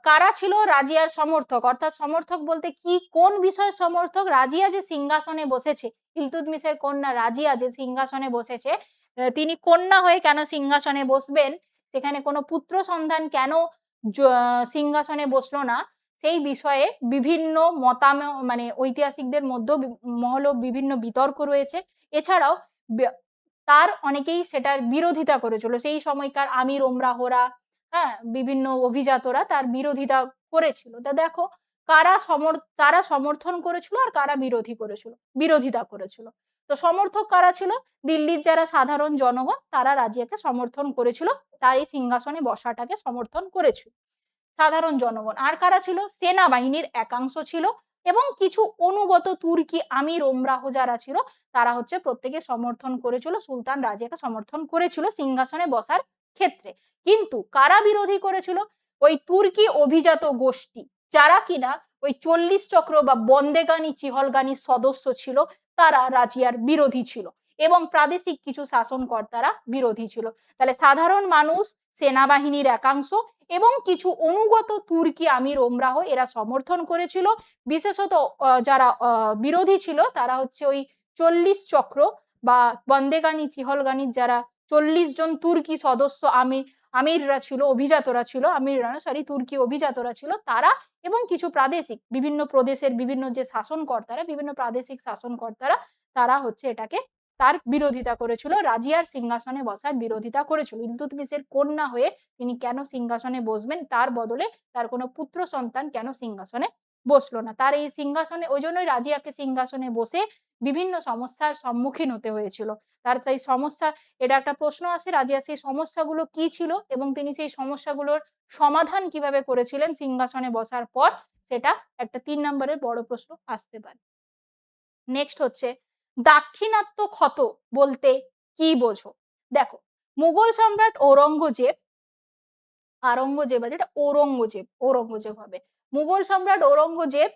কারা ছিল রাজিয়ার সমর্থক? অর্থাৎ সমর্থক বলতে কি, কোন বিষয়ের সমর্থক? রাজিয়া যে সিংহাসনে বসেছে, ইলতুৎমিশের কন্যা রাজিয়া যে সিংহাসনে বসেছে, তিনি কন্যা হয়ে কেন সিংহাসনে বসবেন, সেখানে কোনো পুত্র সন্তান কেন সিংহাসনে বসলো না, সেই বিষয়ে বিভিন্ন মানে ঐতিহাসিকদের মহলেও বিভিন্ন বিতর্ক রয়েছে। এছাড়াও তার অনেকেই সেটার বিরোধিতা করেছিল, সেই সময়কার আমির ওমরাহরা, হ্যাঁ, বিভিন্ন অভিজাতরা তার বিরোধিতা করেছিল। তা দেখো, কারা সমর্থন করেছিল আর কারা বিরোধিতা করেছিল। তো সমর্থক কারা ছিল? দিল্লির যারা সাধারণ জনগণ, তারা রাজিয়াকে সমর্থন করেছিল, তার এই সিংহাসনে বসাটাকে সমর্থন করেছিল সাধারণ জনগণ। আর কারা ছিল? সেনাবাহিনীর একাংশ ছিল এবং কিছু অনুগত তুর্কি আমির ওমরাহ যারা ছিল, তারা হচ্ছে প্রত্যেকে সমর্থন করেছিল, সুলতান রাজিয়াকে সমর্থন করেছিল সিংহাসনে বসার ক্ষেত্রে। কিন্তু কারা বিরোধী করেছিল? ওই তুর্কি অভিজাত গোষ্ঠী, যারা কিনা ওই 40 চক্র বা বন্দেগানি চিহলগানির সদস্য ছিল, তারা রাজিয়ার বিরোধী ছিল এবং প্রাদেশিক কিছু শাসনকর্তারা বিরোধী ছিল। তাহলে সাধারণ মানুষ, সেনাবাহিনীর একাংশ এবং কিছু অনুগত তুর্কি আমির ওমরাহ এরা সমর্থন করেছিল। বিশেষত যারা বিরোধী ছিল তারা হচ্ছে ওই 40 চক্র বা বন্দেগানি চিহলগানির যারা 40 জন তুর্কি সদস্য আমিররা ছিল, অভিজাতরা ছিল, তুর্কি অভিজাতরা ছিল তারা, এবং কিছু প্রাদেশিক বিভিন্ন প্রদেশের বিভিন্ন যে শাসনকর্তারা, বিভিন্ন প্রাদেশিক শাসনকর্তারা, তারা হচ্ছে এটাকে তার বিরোধিতা করেছিল, রাজিয়ার সিংহাসনে বসার বিরোধিতা করেছিল। ইলতুৎমিশের কন্যা হয়ে তিনি কেন সিংহাসনে বসবেন, তার বদলে তার কোনো পুত্র সন্তান কেন সিংহাসনে বসলো না, তার এই সিংহাসনে, ওই জন্যই রাজিয়াকে সিংহাসনে বসে বিভিন্ন সমস্যার সম্মুখীন হতে হয়েছিল। তার সেই সমস্যা, এটা একটা প্রশ্ন আসে, রাজিয়া সেই সমস্যাগুলো কি ছিল এবং তিনি সেই সমস্যাগুলোর সমাধান কিভাবে করেছিলেন সিংহাসনে বসার পর, সেটা একটা 3 নম্বরের বড় প্রশ্ন আসতে পারে। নেক্সট হচ্ছে, দাক্ষিণাত্য ক্ষত বলতে কি বোঝো? দেখো, মুঘল সম্রাট ঔরঙ্গজেব হবে। মুঘল সম্রাট ঔরঙ্গজেব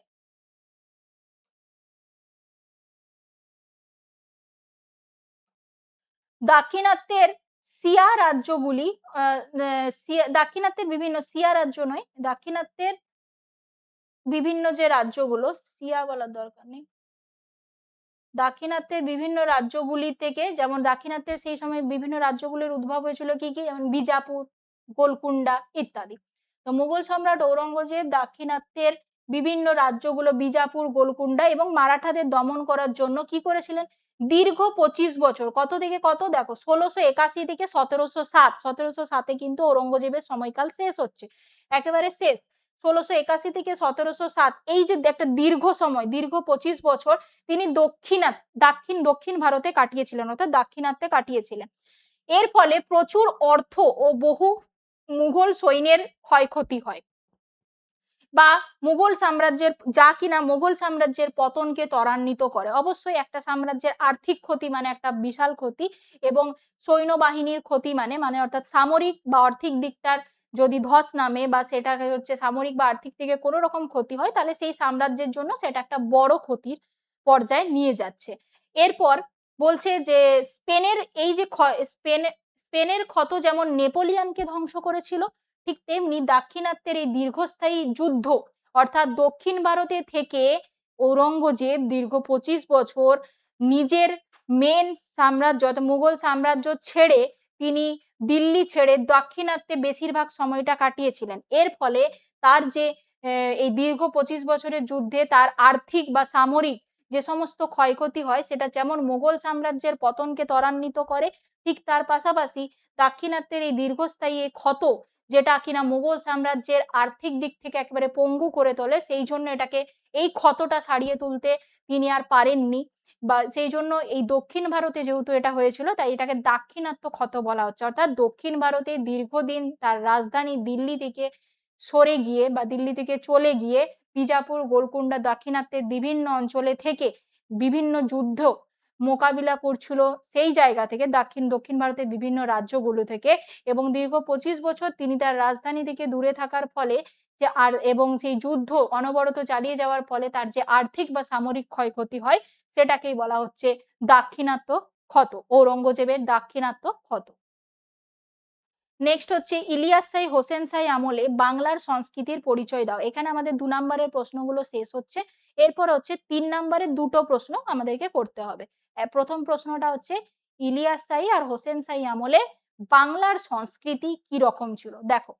দাক্ষিণাত্যের সিয়া রাজ্যগুলি, দাক্ষিণাত্যের বিভিন্ন সিয়া রাজ্য নয়, দাক্ষিণাত্যের বিভিন্ন যে রাজ্যগুলো, সিয়া বলার দরকার নেই, দাক্ষিণাত্যের বিভিন্ন রাজ্যগুলি থেকে, যেমন দাক্ষিণাত্যের সেই সময় বিভিন্ন রাজ্যগুলির উদ্ভব হয়েছিল কি কি, যেমন বিজাপুর, গোলকুন্ডা ইত্যাদি। তো মুঘল সম্রাট ঔরঙ্গজেব দাক্ষিণাত্যের বিভিন্ন রাজ্যগুলো, বিজাপুর, গোলকুন্ডা এবং মারাঠাদের দমন করার জন্য কি করেছিলেন? দীর্ঘ 25 বছর, কত থেকে কত, দেখো 1681 থেকে 1707, 1707-এ কিন্তু ঔরঙ্গজেবের সময়কাল শেষ হচ্ছে, একেবারে শেষ। 1681 থেকে 1707, এই যে একটা দীর্ঘ সময়, দীর্ঘ 25 বছর তিনি দক্ষিণ ভারতে কাটিয়েছিলেন, অর্থাৎ দাক্ষিণাত্যে কাটিয়েছিলেন। এর ফলে প্রচুর অর্থ ও বহু মুঘল সৈন্যের ক্ষয়ক্ষতি হয়, বা মুঘল সাম্রাজ্যের, যা কিনা মুঘল সাম্রাজ্যের পতনকে ত্বরান্বিত করে। অবশ্যই একটা সাম্রাজ্যের আর্থিক ক্ষতি মানে একটা বিশাল ক্ষতি, এবং সৈন্যবাহিনীর ক্ষতি মানে অর্থাৎ সামরিক বা আর্থিক দিকটার যদি ধস নামে, বা সেটাকে হচ্ছে সামরিক বা আর্থিক থেকে কোনো রকম ক্ষতি হয়, তাহলে সেই সাম্রাজ্যের জন্য সেটা একটা বড় ক্ষতির পর্যায়ে নিয়ে যাচ্ছে। এরপর বলছে যে স্পেনের এই যে স্পেনের ক্ষত যেমন নেপোলিয়ানকে ধ্বংস করেছিল, ঠিক তেমনি দাক্ষিণাত্যের এই দীর্ঘস্থায়ী যুদ্ধ, অর্থাৎ দক্ষিণ ভারতে থেকে ঔরঙ্গজেব দীর্ঘ 25 বছর নিজের মেন সাম্রাজ্য মুঘল সাম্রাজ্য ছেড়ে তিনি দিল্লি ছেড়ে দাক্ষিণাত্যে বেশিরভাগ সময়টা কাটিয়েছিলেন। এর ফলে তার যে এই দীর্ঘ 25 বছরের যুদ্ধে তার আর্থিক বা সামরিক যে সমস্ত ক্ষয়ক্ষতি হয়, সেটা যেমন মুঘল সাম্রাজ্যের পতনকে ত্বরান্বিত করে, ঠিক তার পাশাপাশি দাক্ষিণাত্যের এই দীর্ঘস্থায়ী ক্ষত, যেটা কিনা মুঘল সাম্রাজ্যের আর্থিক দিক থেকে একেবারে পঙ্গু করে তোলে, সেই জন্য এটাকে এই ক্ষতটা সারিয়ে তুলতে তিনি আর পারেননি, বা সেই জন্য এই দক্ষিণ ভারতে যেহেতু এটা হয়েছিল, তাই এটাকে দাক্ষিণাত্য ক্ষত বলা হচ্ছে। অর্থাৎ দক্ষিণ ভারতে দীর্ঘদিন তার রাজধানী দিল্লি থেকে সরে গিয়ে বা দিল্লি থেকে চলে গিয়ে বিজাপুর, গোলকুন্ডা, দাক্ষিণাত্যের বিভিন্ন অঞ্চলে থেকে বিভিন্ন যুদ্ধ মোকাবিলা করছিল সেই জায়গা থেকে, দক্ষিণ ভারতের বিভিন্ন রাজ্যগুলো থেকে, এবং দীর্ঘ 25 বছর তিনি তার রাজধানী থেকে দূরে থাকার ফলে যে এবং সেই যুদ্ধ অনবরত চালিয়ে যাওয়ার ফলে তার যে আর্থিক বা সামরিক ক্ষয়ক্ষতি হয়, সেটাকেই বলা হচ্ছে দাক্ষিণাত্য ক্ষত, ঔরঙ্গজেবের দাক্ষিণাত্য ক্ষত। নেক্সট হচ্ছে ইলিয়াস শাহী হোসেন শাহী আমলে বাংলার সংস্কৃতির পরিচয় দাও। এখানে আমাদের 2 নম্বরের প্রশ্নগুলো শেষ হচ্ছে। এরপর হচ্ছে 3 নম্বরের দুটো প্রশ্ন আমাদেরকে করতে হবে। প্রথম প্রশ্নটা হচ্ছে ইলিয়াস শাহী আর হোসেন শাহী আমলে বাংলার সংস্কৃতি কি রকম ছিল। দেখো,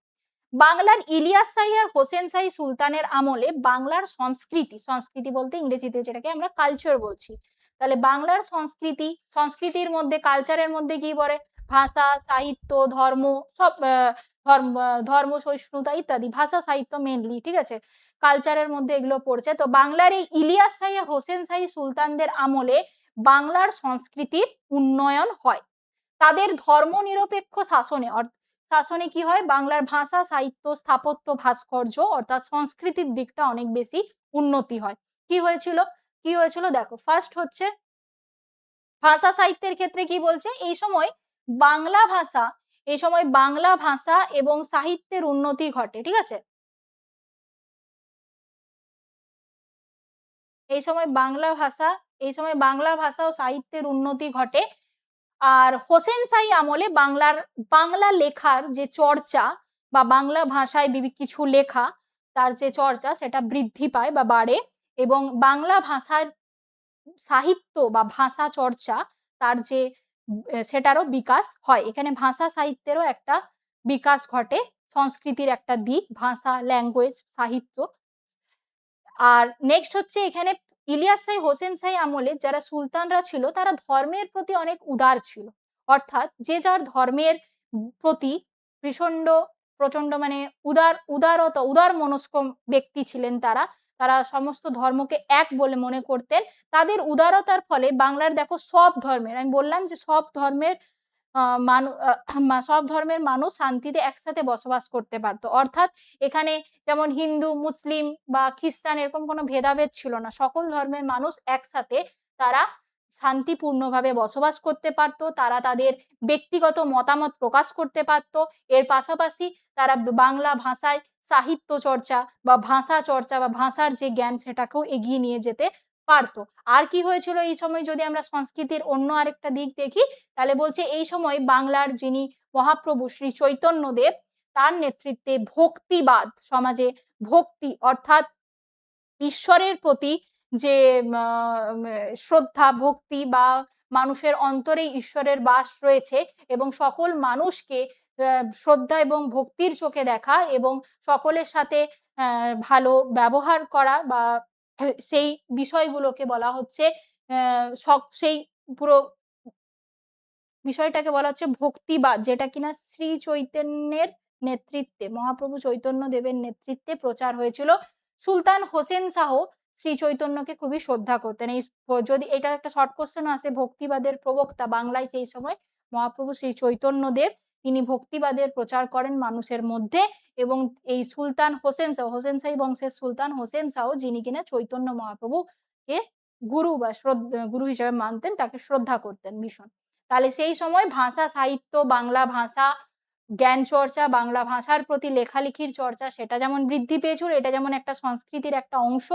বাংলার ইলিয়াস শাহী আর হোসেন শাহী সুলতানের আমলে বাংলার সংস্কৃতি বলতে ইংরেজিতে যেটাকে আমরা কালচার বলছি, তাহলে বাংলার সংস্কৃতির মধ্যে, কালচারের মধ্যে কি পড়ে? ভাষা, সাহিত্য, ধর্ম, সব ধর্ম সহিষ্ণুতা ইত্যাদি, ভাষা সাহিত্য মেনলি, ঠিক আছে, কালচারের মধ্যে এগুলো পড়ছে। তো বাংলার এই ইলিয়াস শাহী আর হোসেন শাহী সুলতানদের আমলে বাংলার সংস্কৃতির উন্নয়ন হয়। তাদের ধর্মনিরপেক্ষ শাসনে কি হয়? বাংলার ভাষা, সাহিত্য, স্থাপত্য, ভাস্কর্য অর্থাৎ সংস্কৃতির দিকটা অনেক বেশি উন্নতি হয়। কি হয়েছিল দেখো, ফার্স্ট হচ্ছে ভাষা সাহিত্যের ক্ষেত্রে কি বলছে? এই সময় বাংলা ভাষা এবং সাহিত্যের উন্নতি ঘটে, ঠিক আছে, এই সময় বাংলা ভাষা ও সাহিত্যের উন্নতি ঘটে। আর হোসেন শাহী আমলে বাংলা লেখার যে চর্চা বা বাংলা ভাষায় কিছু লেখা, তার যে চর্চা সেটা বৃদ্ধি পায় বা বাড়ে, এবং বাংলা ভাষার সাহিত্য বা ভাষা চর্চা তার যে সেটারও বিকাশ হয়। এখানে ভাষা সাহিত্যেরও একটা বিকাশ ঘটে, সংস্কৃতির একটা দিক, ভাষা, ল্যাঙ্গুয়েজ, সাহিত্য। আর নেক্সট হচ্ছে এখানে ইলিয়াস শাহী হোসেন শাহী আমলে যারা সুলতানরা ছিল তারা ধর্মের প্রতি অনেক উদার ছিল, অর্থাৎ যে যার ধর্মের প্রতি প্রচন্ড মানে উদার মনস্ক ব্যক্তি ছিলেন তারা। তারা সমস্ত ধর্মকে এক বলে মনে করতেন। তাদের উদারতার ফলে বাংলার দেখো সব ধর্মের, আমি বললাম যে সব ধর্মের সব ধর্মের মানুষ শান্তিতে একসাথে বসবাস করতে পারতো, অর্থাৎ এখানে যেমন হিন্দু, মুসলিম বা খ্রিস্টান এরকম কোনো ভেদাভেদ ছিল না, সকল ধর্মের মানুষ একসাথে তারা শান্তিপূর্ণভাবে বসবাস করতে পারতো, তারা তাদের ব্যক্তিগত মতামত প্রকাশ করতে পারতো। এর পাশাপাশি তারা বাংলা ভাষায় সাহিত্য চর্চা বা ভাষার যে জ্ঞান সেটাকেও এগিয়ে নিয়ে যেতে পারতো। আর কি হয়েছিল এই সময়, যদি আমরা সংস্কৃতির অন্য আরেকটা দিক দেখি, তাহলে বলছে এই সময় বাংলার যিনি মহাপ্রভু শ্রী চৈতন্যদেব, তার নেতৃত্বে ভক্তিবাদ, সমাজে ভক্তি অর্থাৎ ঈশ্বরের প্রতি যে শ্রদ্ধা, ভক্তি বা মানুষের অন্তরে ঈশ্বরের বাস রয়েছে, এবং সকল মানুষকে শ্রদ্ধা এবং ভক্তির চোখে দেখা এবং সকলের সাথে ভালো ব্যবহার করা, বা সেই বিষয়গুলোকে বলা হচ্ছে সেই পুরো বিষয়টাকে বলা হচ্ছে ভক্তিবাদ, যেটা কিনা শ্রী চৈতন্যের নেতৃত্বে, মহাপ্রভু চৈতন্য দেবের নেতৃত্বে প্রচার হয়েছিল। সুলতান হোসেন শাহ শ্রী চৈতন্যকে খুবই শ্রদ্ধা করতেন। এই যদি এটা একটা শর্ট কোশ্চেন আসে, ভক্তিবাদের প্রবক্তা বাংলায় সেই সময় মহাপ্রভু শ্রী চৈতন্য দেব, তিনি ভক্তিবাদের প্রচার করেন মানুষের মধ্যে, এবং এই সুলতান হোসেন শাহী বংশের সুলতান হোসেন শাহ, যিনি কিনা চৈতন্য মহাপ্রভুকে গুরু হিসেবে মানতেন, তাকে শ্রদ্ধা করতেন ভীষণ। তাহলে সেই সময় ভাষা সাহিত্য, বাংলা ভাষা জ্ঞান চর্চা, বাংলা ভাষার প্রতি লেখালেখির চর্চা সেটা যেমন বৃদ্ধি পেয়েছিল, এটা যেমন একটা সংস্কৃতির একটা অংশ,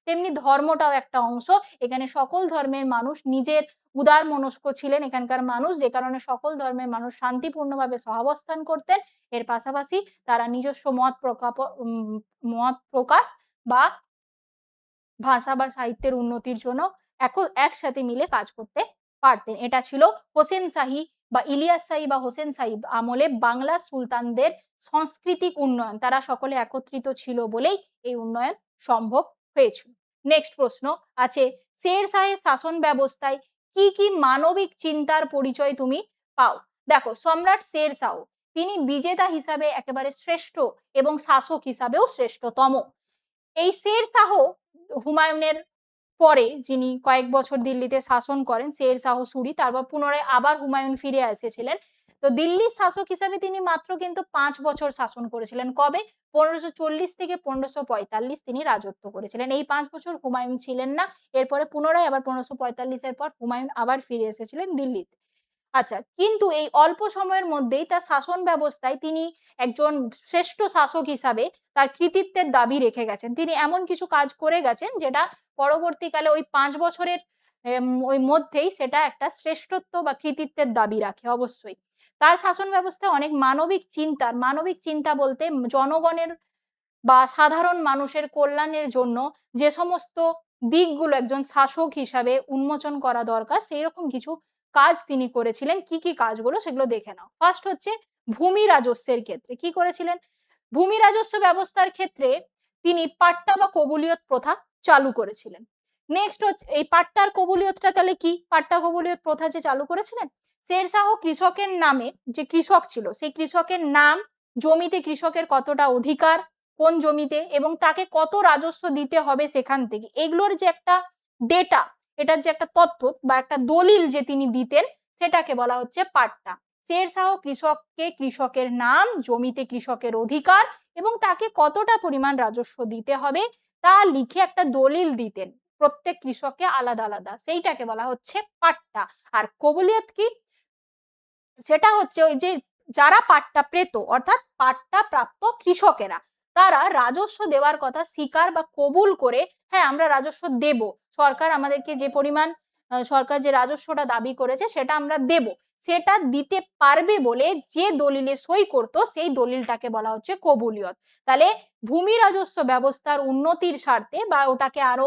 তেমনি ধর্মটাও একটা অংশ। এখানে সকল ধর্মের মানুষ নিজের উদার মনস্ক ছিলেন এখানকার মানুষ, যে কারণে সকল ধর্মের মানুষ শান্তিপূর্ণভাবে সহাবস্থান করতেন। এর পাশাপাশি তারা নিজস্ব মত প্রকাশ বা ভাষা বা সাহিত্যের উন্নতির জন্য একসাথে মিলে কাজ করতে পারতেন। এটা ছিল হোসেন শাহী বা ইলিয়াস শাহী বা হোসেন শাহী আমলে বাংলা সুলতানদের সাংস্কৃতিক উন্নয়ন, তারা সকলে একত্রিত ছিল বলেই এই উন্নয়ন সম্ভব হয়েছিল। নেক্সট প্রশ্ন আছে, শের শাহের শাসন ব্যবস্থায় কি কি মানবিক চিন্তার পরিচয় তুমি পাও? দেখো, সম্রাট শের শাহ তিনি বিজেতা হিসাবে একেবারে শ্রেষ্ঠ এবং শাসক হিসাবেও শ্রেষ্ঠতম। এই শের শাহ হুমায়ুনের পরে যিনি কয়েক বছর দিল্লিতে শাসন করেন, শের শাহ সুরি, তারপর পুনরায় আবার হুমায়ুন ফিরে এসেছিলেন। তো দিল্লির শাসক হিসাবে তিনি মাত্র কিন্তু 5 বছর শাসন করেছিলেন। কবে? 1540 থেকে 1545 তিনি রাজত্ব করেছিলেন। এই 5 বছর হুমায়ুন ছিলেন না। এরপরে পুনরায় আবার 1545-এর পর হুমায়ুন আবার ফিরে এসেছিলেন দিল্লিতে। আচ্ছা, কিন্তু এই অল্প সময়ের মধ্যেই তার শাসন ব্যবস্থায় তিনি একজন শ্রেষ্ঠ শাসক হিসাবে তার কৃতিত্বের দাবি রেখে গেছেন। তিনি এমন কিছু কাজ করে গেছেন যেটা পরবর্তীকালে ওই 5 বছরের ওই মধ্যেই সেটা একটা শ্রেষ্ঠত্ব বা কৃতিত্বের দাবি রাখে অবশ্যই। তার শাসন ব্যবস্থায় অনেক মানবিক চিন্তা বলতে জনগণের বা সাধারণ মানুষের কল্যাণের জন্য যে সমস্ত দিকগুলো একজন শাসক হিসাবে উন্মোচন করা দরকার, সেই রকম কিছু কাজ তিনি করেছিলেন। কি কি কাজগুলো সেগুলো দেখে নাও। ফার্স্ট হচ্ছে ভূমি রাজস্বের ক্ষেত্রে কি করেছিলেন? ভূমি রাজস্ব ব্যবস্থার ক্ষেত্রে তিনি পাট্টা বা কবুলিয়ত প্রথা চালু করেছিলেন। নেক্সট হচ্ছে এই পাট্টা আর কবুলিয়তটা তাহলে কি? পাট্টা কবুলিয়ত প্রথা যে চালু করেছিলেন, শেরশাহ কৃষকের নামে, যে কৃষক ছিল সেই কৃষকের নাম, জমিতে কৃষকের কতটা অধিকার, কোন জমিতে, এবং তাকে কত রাজস্ব দিতে হবে সেখান থেকে, এগুলোর যে একটা ডেটা, এটার যে একটা তথ্য বা একটা দলিল যে তিনি দিতেন, সেটাকে বলা হচ্ছে পাট্টা। শেরশাহ কৃষককে কৃষকের নাম, জমিতে কৃষকের অধিকার এবং তাকে কতটা পরিমাণ রাজস্ব দিতে হবে তা লিখে একটা দলিল দিতেন প্রত্যেক কৃষককে আলাদা আলাদা, সেইটাকে বলা হচ্ছে পাট্টা। আর কবুলিয়ত কি? সেটা হচ্ছে ওই যে যারা পাট্টা পেত, অর্থাৎ পাট্টা প্রাপ্ত কৃষকেরা, তারা রাজস্ব দেওয়ার কথা স্বীকার বা কবুল করে, হ্যাঁ আমরা রাজস্ব দেব, সরকার আমাদেরকে যে পরিমাণ সরকার যে রাজস্বটা দাবি করেছে সেটা আমরা দেব, সেটা দিতে পারবে বলে যে দলিলে সই করত সেই দলিলটাকে বলা হচ্ছে কবুলিয়ত। তাহলে ভূমি রাজস্ব ব্যবস্থার উন্নতির স্বার্থে বা ওটাকে আরো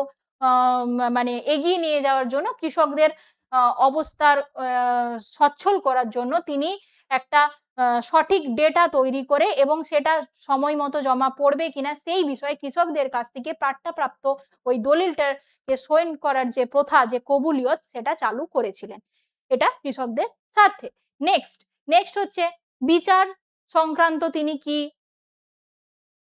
মানে এগিয়ে নিয়ে যাওয়ার জন্য, কৃষকদের অবস্থার সচ্ছল করার জন্য তিনি একটা সঠিক ডেটা তৈরি করে এবং সেটা সময় মতো জমা পড়বে কিনা সেই বিষয়ে কৃষকদের কাছ থেকে পাট্টাপ্রাপ্ত ওই দলিলটাকে সই করার যে প্রথা, যে কবুলিয়ত, সেটা চালু করেছিলেন। এটা কৃষকদের স্বার্থে। নেক্সট হচ্ছে বিচার সংক্রান্ত, তিনি কি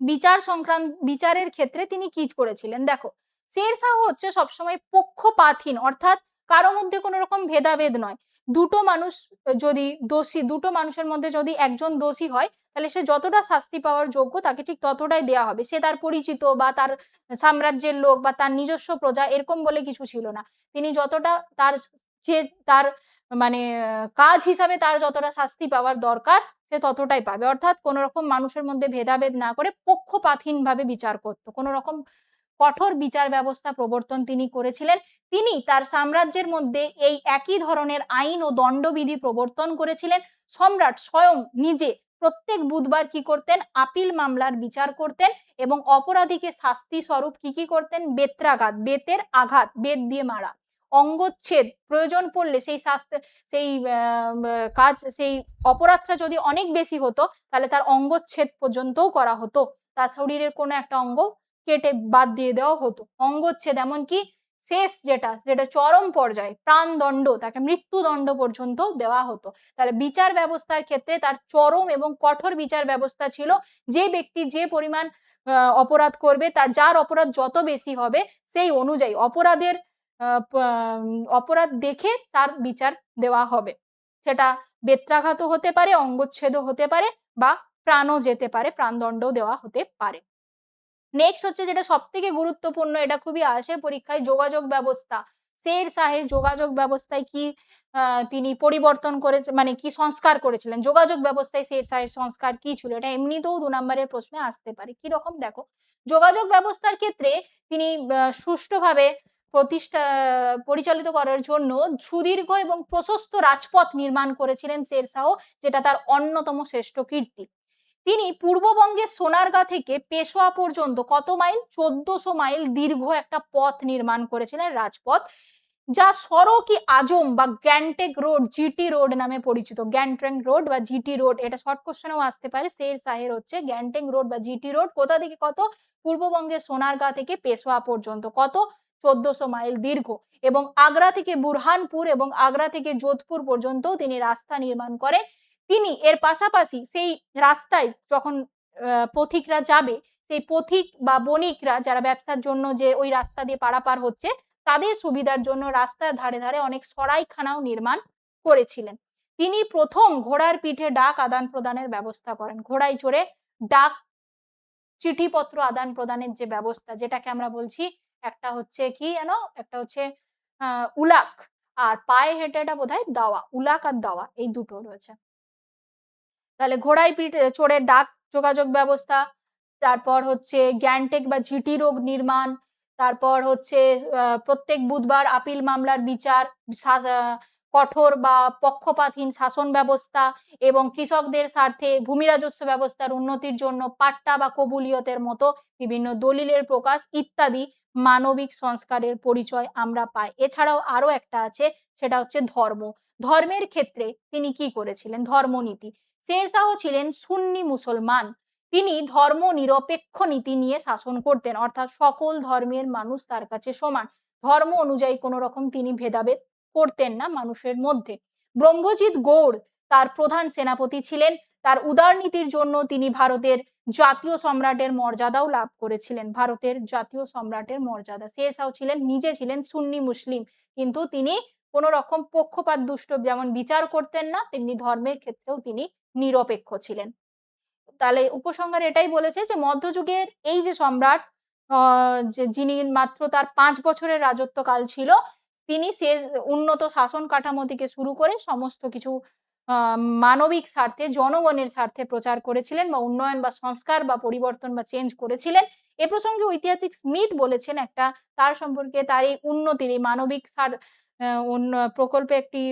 বিচারের ক্ষেত্রে তিনি কি করেছিলেন? দেখো, শেরশাহ হচ্ছে সবসময় পক্ষপাতহীন, অর্থাৎ কারো মধ্যে কোনো রকম ভেদাভেদ নয়। দুটো মানুষ যদি দোষী, দুটো মানুষের মধ্যে যদি একজন দোষী হয়, তাহলে সে যতটা শাস্তি পাওয়ার যোগ্য তাকে ঠিক ততটাই দেওয়া হবে। সে তার পরিচিত বা তার সাম্রাজ্যের লোক বা তার নিজস্ব প্রজা এরকম বলে কিছু ছিল না। তিনি যতটা তার, যে তার মানে কাজ হিসাবে তার যতটা শাস্তি পাওয়ার দরকার সে ততটাই পাবে। অর্থাৎ কোনো রকম মানুষের মধ্যে ভেদাভেদ না করে পক্ষপাতহীনভাবে বিচার করত। কোনো রকম কঠোর বিচার ব্যবস্থা প্রবর্তন তিনি করেছিলেন। তিনি তার সাম্রাজ্যের মধ্যে এই একই ধরনের আইন ও দণ্ডবিধি প্রবর্তন করেছিলেন। সম্রাট স্বয়ং নিজে প্রত্যেক বুধবার কি করতেন? আপিল মামলার বিচার করতেন এবং অপরাধীকে শাস্তি স্বরূপ কি করতেন? বেত্রাঘাত, বেতের আঘাত, বেত দিয়ে মারা, অঙ্গচ্ছেদ, প্রয়োজন পড়লে সেই অপরাধটা যদি অনেক বেশি হতো তাহলে তার অঙ্গচ্ছেদ পর্যন্তও করা হতো। তার শরীরের কোনো একটা অঙ্গ কেটে বাদ দিয়ে দেওয়া হতো। অঙ্গচ্ছেদ, এমনকি শেষ যেটা চরম পর্যায়ে প্রাণদণ্ড, তাকে মৃত্যুদণ্ড পর্যন্ত দেওয়া হতো। তাহলে বিচার ব্যবস্থার ক্ষেত্রে তার চরম এবং কঠোর বিচার ব্যবস্থা ছিল। যে ব্যক্তি যে পরিমাণ অপরাধ করবে, যার অপরাধ যত বেশি হবে সেই অনুযায়ী অপরাধ দেখে তার বিচার দেওয়া হবে। সেটা বেত্রাঘাতও হতে পারে, অঙ্গচ্ছেদও হতে পারে বা প্রাণও যেতে পারে, প্রাণদণ্ডও দেওয়া হতে পারে। নেক্সট হচ্ছে যেটা সব থেকে গুরুত্বপূর্ণ, এটা খুবই আসে পরীক্ষায়, যোগাযোগ ব্যবস্থা। শের শাহের যোগাযোগ ব্যবস্থায় কি তিনি পরিবর্তন করেছে, মানে কি সংস্কার করেছিলেন, যোগাযোগ ব্যবস্থায় শের শাহের সংস্কার কি ছিল, এটা এমনিতেও 2 নম্বরের প্রশ্নে আসতে পারে। কি রকম দেখো, যোগাযোগ ব্যবস্থার ক্ষেত্রে তিনি সুষ্ঠুভাবে পরিচালিত করার জন্য সুদীর্ঘ এবং প্রশস্ত রাজপথ নির্মাণ করেছিলেন শের শাহ, যেটা তার অন্যতম শ্রেষ্ঠ কীর্তি। তিনি পূর্ববঙ্গের সোনারগাঁ থেকে পেশোয়া পর্যন্ত কত মাইল, 1400 মাইল দীর্ঘ একটা পথ নির্মাণ করেছিলেন, রাজপথ, যা সড়ক-ই আজম বা গ্যাংটক রোড, জিটি রোড নামে পরিচিত। গ্যাংটক রোড বা জিটি রোড, এটা শর্ট কোশ্চেনেও আসতে পারে। শের শাহের হচ্ছে গ্যাংটক রোড বা জিটি রোড কোথা থেকে কত, পূর্ববঙ্গের সোনারগাঁ থেকে পেশোয়া পর্যন্ত কত, 1400 মাইল দীর্ঘ। এবং আগ্রা থেকে বুরহানপুর এবং আগ্রা থেকে যোধপুর পর্যন্ত তিনি রাস্তা নির্মাণ করেন। তিনি এর পাশাপাশি সেই রাস্তায় যখন পথিকরা যাবে, সেই পথিক বা বণিকরা যারা ব্যবসার জন্য যে ওই রাস্তা দিয়ে পারাপার হচ্ছে, তাদের সুবিধার জন্য রাস্তার ধারে ধারে অনেক সরাইখানাও নির্মাণ করেছিলেন। তিনি প্রথম ঘোড়ার পিঠে ডাক আদান প্রদানের ব্যবস্থা করেন। ঘোড়ায় চড়ে ডাক চিঠিপত্র আদান প্রদানের যে ব্যবস্থা, যেটাকে আমরা বলছি, একটা হচ্ছে কি জানো, একটা হচ্ছে উলাক, আর পায়ে হেঁটেটা বোধহয় দাওয়া। উলাক আর দাওয়া এই দুটো রয়েছে। তাহলে ঘোড়ায় পিঠে চড়ে ডাক যোগাযোগ ব্যবস্থা, তারপর হচ্ছে গ্যাংটক বা জিটি রোড নির্মাণ, তারপর হচ্ছে প্রত্যেক বুধবার আপিল মামলার বিচার, কঠোর বা পক্ষপাতহীন শাসন ব্যবস্থা এবং কৃষকদের স্বার্থে ভূমি রাজস্ব ব্যবস্থার উন্নতির জন্য পাট্টা বা কবুলিয়তের মতো বিভিন্ন দলিলের প্রকাশ ইত্যাদি মানবিক সংস্কারের পরিচয় আমরা পাই। এছাড়াও আরো একটা আছে, সেটা হচ্ছে ধর্ম। ধর্মের ক্ষেত্রে তিনি কি করেছিলেন, ধর্মনীতি। শের শাহ ছিলেন সুন্নি মুসলমান। তিনি ধর্ম নিরপেক্ষ নীতি নিয়ে শাসন করতেন, অর্থাৎ সকল ধর্মের মানুষ তার কাছে সমান, ধর্ম অনুযায়ী কোনো রকম তিনি ভেদাভেদ করতেন না মানুষের মধ্যে। ব্রহ্মজিৎ গৌড় তার প্রধান সেনাপতি ছিলেন। তার উদারনীতির জন্য তিনি ভারতের জাতীয় সম্রাটের মর্যাদাও লাভ করেছিলেন। ভারতের জাতীয় সম্রাটের মর্যাদা। শের শাহ নিজে ছিলেন সুন্নি মুসলিম, কিন্তু তিনি কোন রকম পক্ষপাত দুষ্ট যেমন বিচার করতেন না, তেমনি ধর্মের ক্ষেত্রেও তিনি নিরপেক্ষ ছিলেন। তাহলে উপসংহারে এটাই বলেছে যে মধ্যযুগের এই যে সম্রাট, যিনি মাত্র তার 5 বছরের রাজত্বকাল ছিল, তিনি উন্নত শাসন কাঠামো থেকে শুরু করে সমস্ত কিছু মানবিক স্বার্থে, জনগণের স্বার্থে প্রচার করেছিলেন, বা উন্নয়ন বা সংস্কার বা পরিবর্তন বা চেঞ্জ করেছিলেন। এ প্রসঙ্গে ঐতিহাসিক স্মিথ বলেছেন একটা, তার সম্পর্কে, তার এই উন্নতির, এই মানবিক প্রকল্পে একটি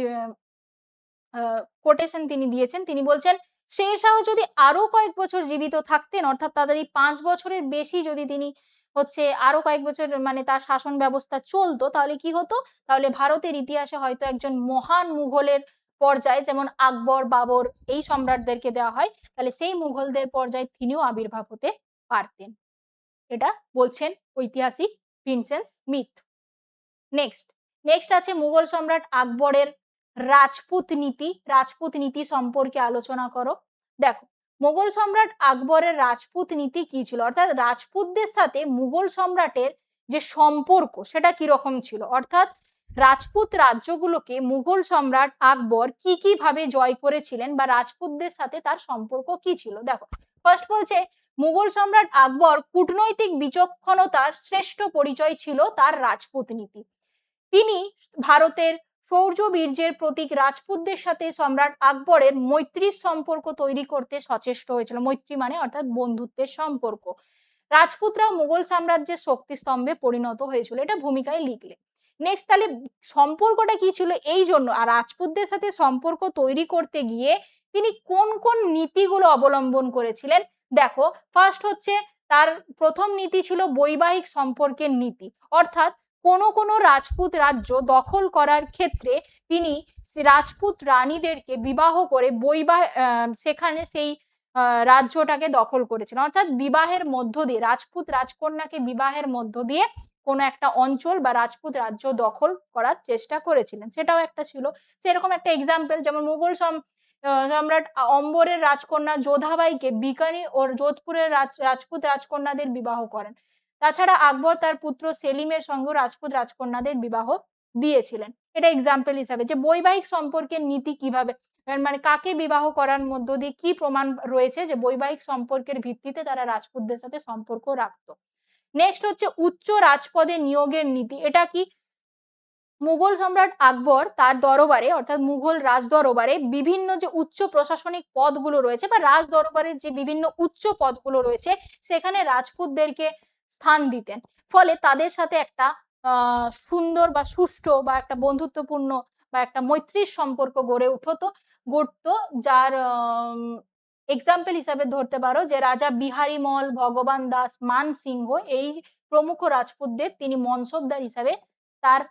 কোটেশন তিনি দিয়েছেন। তিনি বলছেন, শের শাহ যদি আরো কয়েক বছর জীবিত থাকতেন, অর্থাৎ তাদের এই 5 বছরের বেশি যদি তিনি হচ্ছে আরো কয়েক বছর মানে তার শাসন ব্যবস্থা চলতো, তাহলে কি হতো, তাহলে ভারতের ইতিহাসে হয়তো একজন মহান মুঘলের পর্যায়ে, যেমন আকবর, বাবর এই সম্রাটদেরকে দেওয়া হয়, তাহলে সেই মুঘলদের পর্যায়ে তিনিও আবির্ভাব হতে পারতেন। এটা বলছেন ঐতিহাসিক ভিনসেন্ট স্মিথ। নেক্সট আছে মুঘল সম্রাট আকবরের রাজপুত নীতি। রাজপুত নীতি সম্পর্কে আলোচনা করো। দেখো, মুঘল সম্রাট আকবরের রাজপুত নীতি কি ছিল, অর্থাৎ রাজপুতদের সাথে মুঘল সম্রাটের যে সম্পর্ক সেটা কিরকম ছিল, অর্থাৎ রাজপুত রাজ্যগুলোকে মুঘল সম্রাট আকবর কি ভাবে জয় করেছিলেন, বা রাজপুতদের সাথে তার সম্পর্ক কি ছিল। দেখো, ফার্স্ট বলছে, মুঘল সম্রাট আকবর কূটনৈতিক বিচক্ষণতার শ্রেষ্ঠ পরিচয় ছিল তার রাজপুত নীতি। তিনি ভারতের শৌর্য বীর্যের প্রতীক রাজপুতদের সাথে সম্রাট আকবরের মৈত্রীর সম্পর্ক তৈরি করতে সচেষ্ট হয়েছিল। মৈত্রী মানে অর্থাৎ বন্ধুত্বের সম্পর্ক। রাজপুতরাও মুঘল সাম্রাজ্যের শক্তিস্তম্ভে পরিণত হয়েছিল, এটা ভূমিকায় লিখলে। নেক্সট, তাহলে সম্পর্কটা কি ছিল, এই জন্য আর রাজপুতদের সাথে সম্পর্ক তৈরি করতে গিয়ে তিনি কোন কোন নীতিগুলো অবলম্বন করেছিলেন। দেখো, ফার্স্ট হচ্ছে তার প্রথম নীতি ছিল বৈবাহিক সম্পর্কের নীতি, অর্থাৎ কোনো রাজপুত রাজ্য দখল করার ক্ষেত্রে তিনি রাজপুত রানীদেরকে বিবাহ করে সেখানে সেই রাজ্যটাকে দখল করেছিলেন, অর্থাৎ বিবাহের মধ্য দিয়ে, রাজপুত রাজকন্যাকে বিবাহের মধ্য দিয়ে কোনো একটা অঞ্চল বা রাজপুত রাজ্য দখল করার চেষ্টা করেছিলেন, সেটাও একটা ছিল। সেরকম একটা এক্সাম্পল, যেমন মুঘল সম্রাট অম্বরের রাজকন্যা যোধাবাইকে বিকানি ও যোধপুরের রাজপুত রাজকন্যাদের বিবাহ করেন। তাছাড়া আকবর তার পুত্র সেলিমের সঙ্গে রাজপুত রাজকন্যাদের বিবাহ দিয়েছিলেন। এটা এক্সাম্পল হিসাবে, যে বৈবাহিক সম্পর্কের নীতি কিভাবে, মানে কাকে বিবাহ করার মধ্য দিয়ে কি প্রমাণ রয়েছে যে বৈবাহিক সম্পর্কের ভিত্তিতে তারা রাজপুতদের সাথে সম্পর্ক রাখতো। নেক্সট হচ্ছে উচ্চ রাজপদে নিয়োগের নীতি। এটা কি, মুঘল সম্রাট আকবর তার দরবারে অর্থাৎ মুঘল রাজ দরবারে বিভিন্ন যে উচ্চ প্রশাসনিক পদগুলো রয়েছে বা রাজ দরবারের যে বিভিন্ন উচ্চ পদগুলো রয়েছে সেখানে রাজপুতদেরকে স্থান দিতেন। ফলে তাদের সাথে একটা সুন্দর বা সুষ্ঠু বা একটা বন্ধুত্বপূর্ণ বা একটা মৈত্রীর সম্পর্ক গড়ে গড়তো, যার এক্সাম্পল হিসাবে ধরতে পারো যে রাজা বিহারী মল, ভগবান দাস, মান সিংহ এই প্রমুখ রাজপুতদের তিনি মনসবদার হিসাবে তার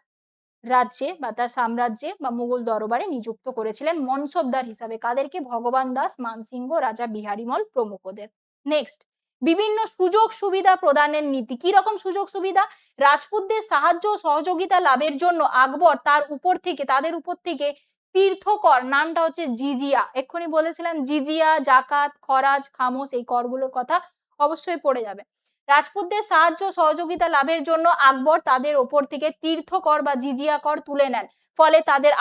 রাজ্যে বা তার সাম্রাজ্যে বা মুঘল দরবারে নিযুক্ত করেছিলেন মনসবদার হিসাবে। কাদেরকে? ভগবান দাস, মানসিংহ, রাজা বিহারীমল প্রমুখদের। নেক্সট, বিভিন্ন সুযোগ সুবিধা প্রদানের নীতি। কি রকম সুযোগ সুবিধা? রাজপুতদের সাহায্য ও সহযোগিতা লাভের জন্য আকবর তাদের উপর থেকে তীর্থকর, নামটা হচ্ছে জিজিয়া, এক্ষুনি বলেছিলাম জিজিয়া, জাকাত, খরাজ, খামোশ, এই করগুলোর কথা অবশ্যই পড়ে যাবে। রাজপুতদের সাহায্য সহযোগিতা লাভের জন্য আকবর তাদের ওপর থেকে তীর্থকর বা জিজিয়া কর তুলে নেন। ফলে তাদের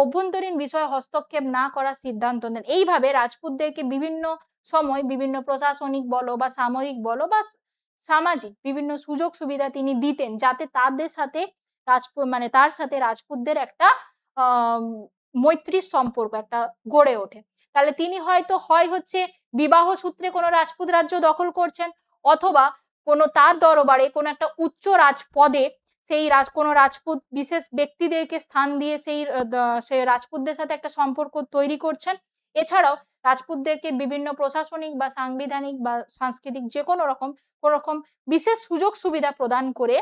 অভ্যন্তরীণ বিষয়ে হস্তক্ষেপ না করার সিদ্ধান্ত নেন। এইভাবে রাজপুতদেরকে বিভিন্ন সময় বিভিন্ন প্রশাসনিক বলো বা সামরিক বলো বা সামাজিক বিভিন্ন সুযোগ সুবিধা তিনি দিতেন, যাতে তার সাথে রাজপুতদের একটা মৈত্রীর সম্পর্ক একটা গড়ে ওঠে। তাহলে তিনি হচ্ছে বিবাহ সূত্রে কোনো রাজপুত রাজ্য দখল করছেন, অথবা তার দরবারে কোনো একটা উচ্চ রাজপদে কোনো রাজপুত বিশেষ ব্যক্তিদেরকে স্থান দিয়ে সেই রাজপুতদের সাথে একটা সম্পর্ক তৈরি করছেন। এছাড়াও রাজপুতদেরকে বিভিন্ন প্রশাসনিক বা সাংবিধানিক বা সাংস্কৃতিক যে কোনো রকম বিশেষ সুযোগ সুবিধা প্রদান করে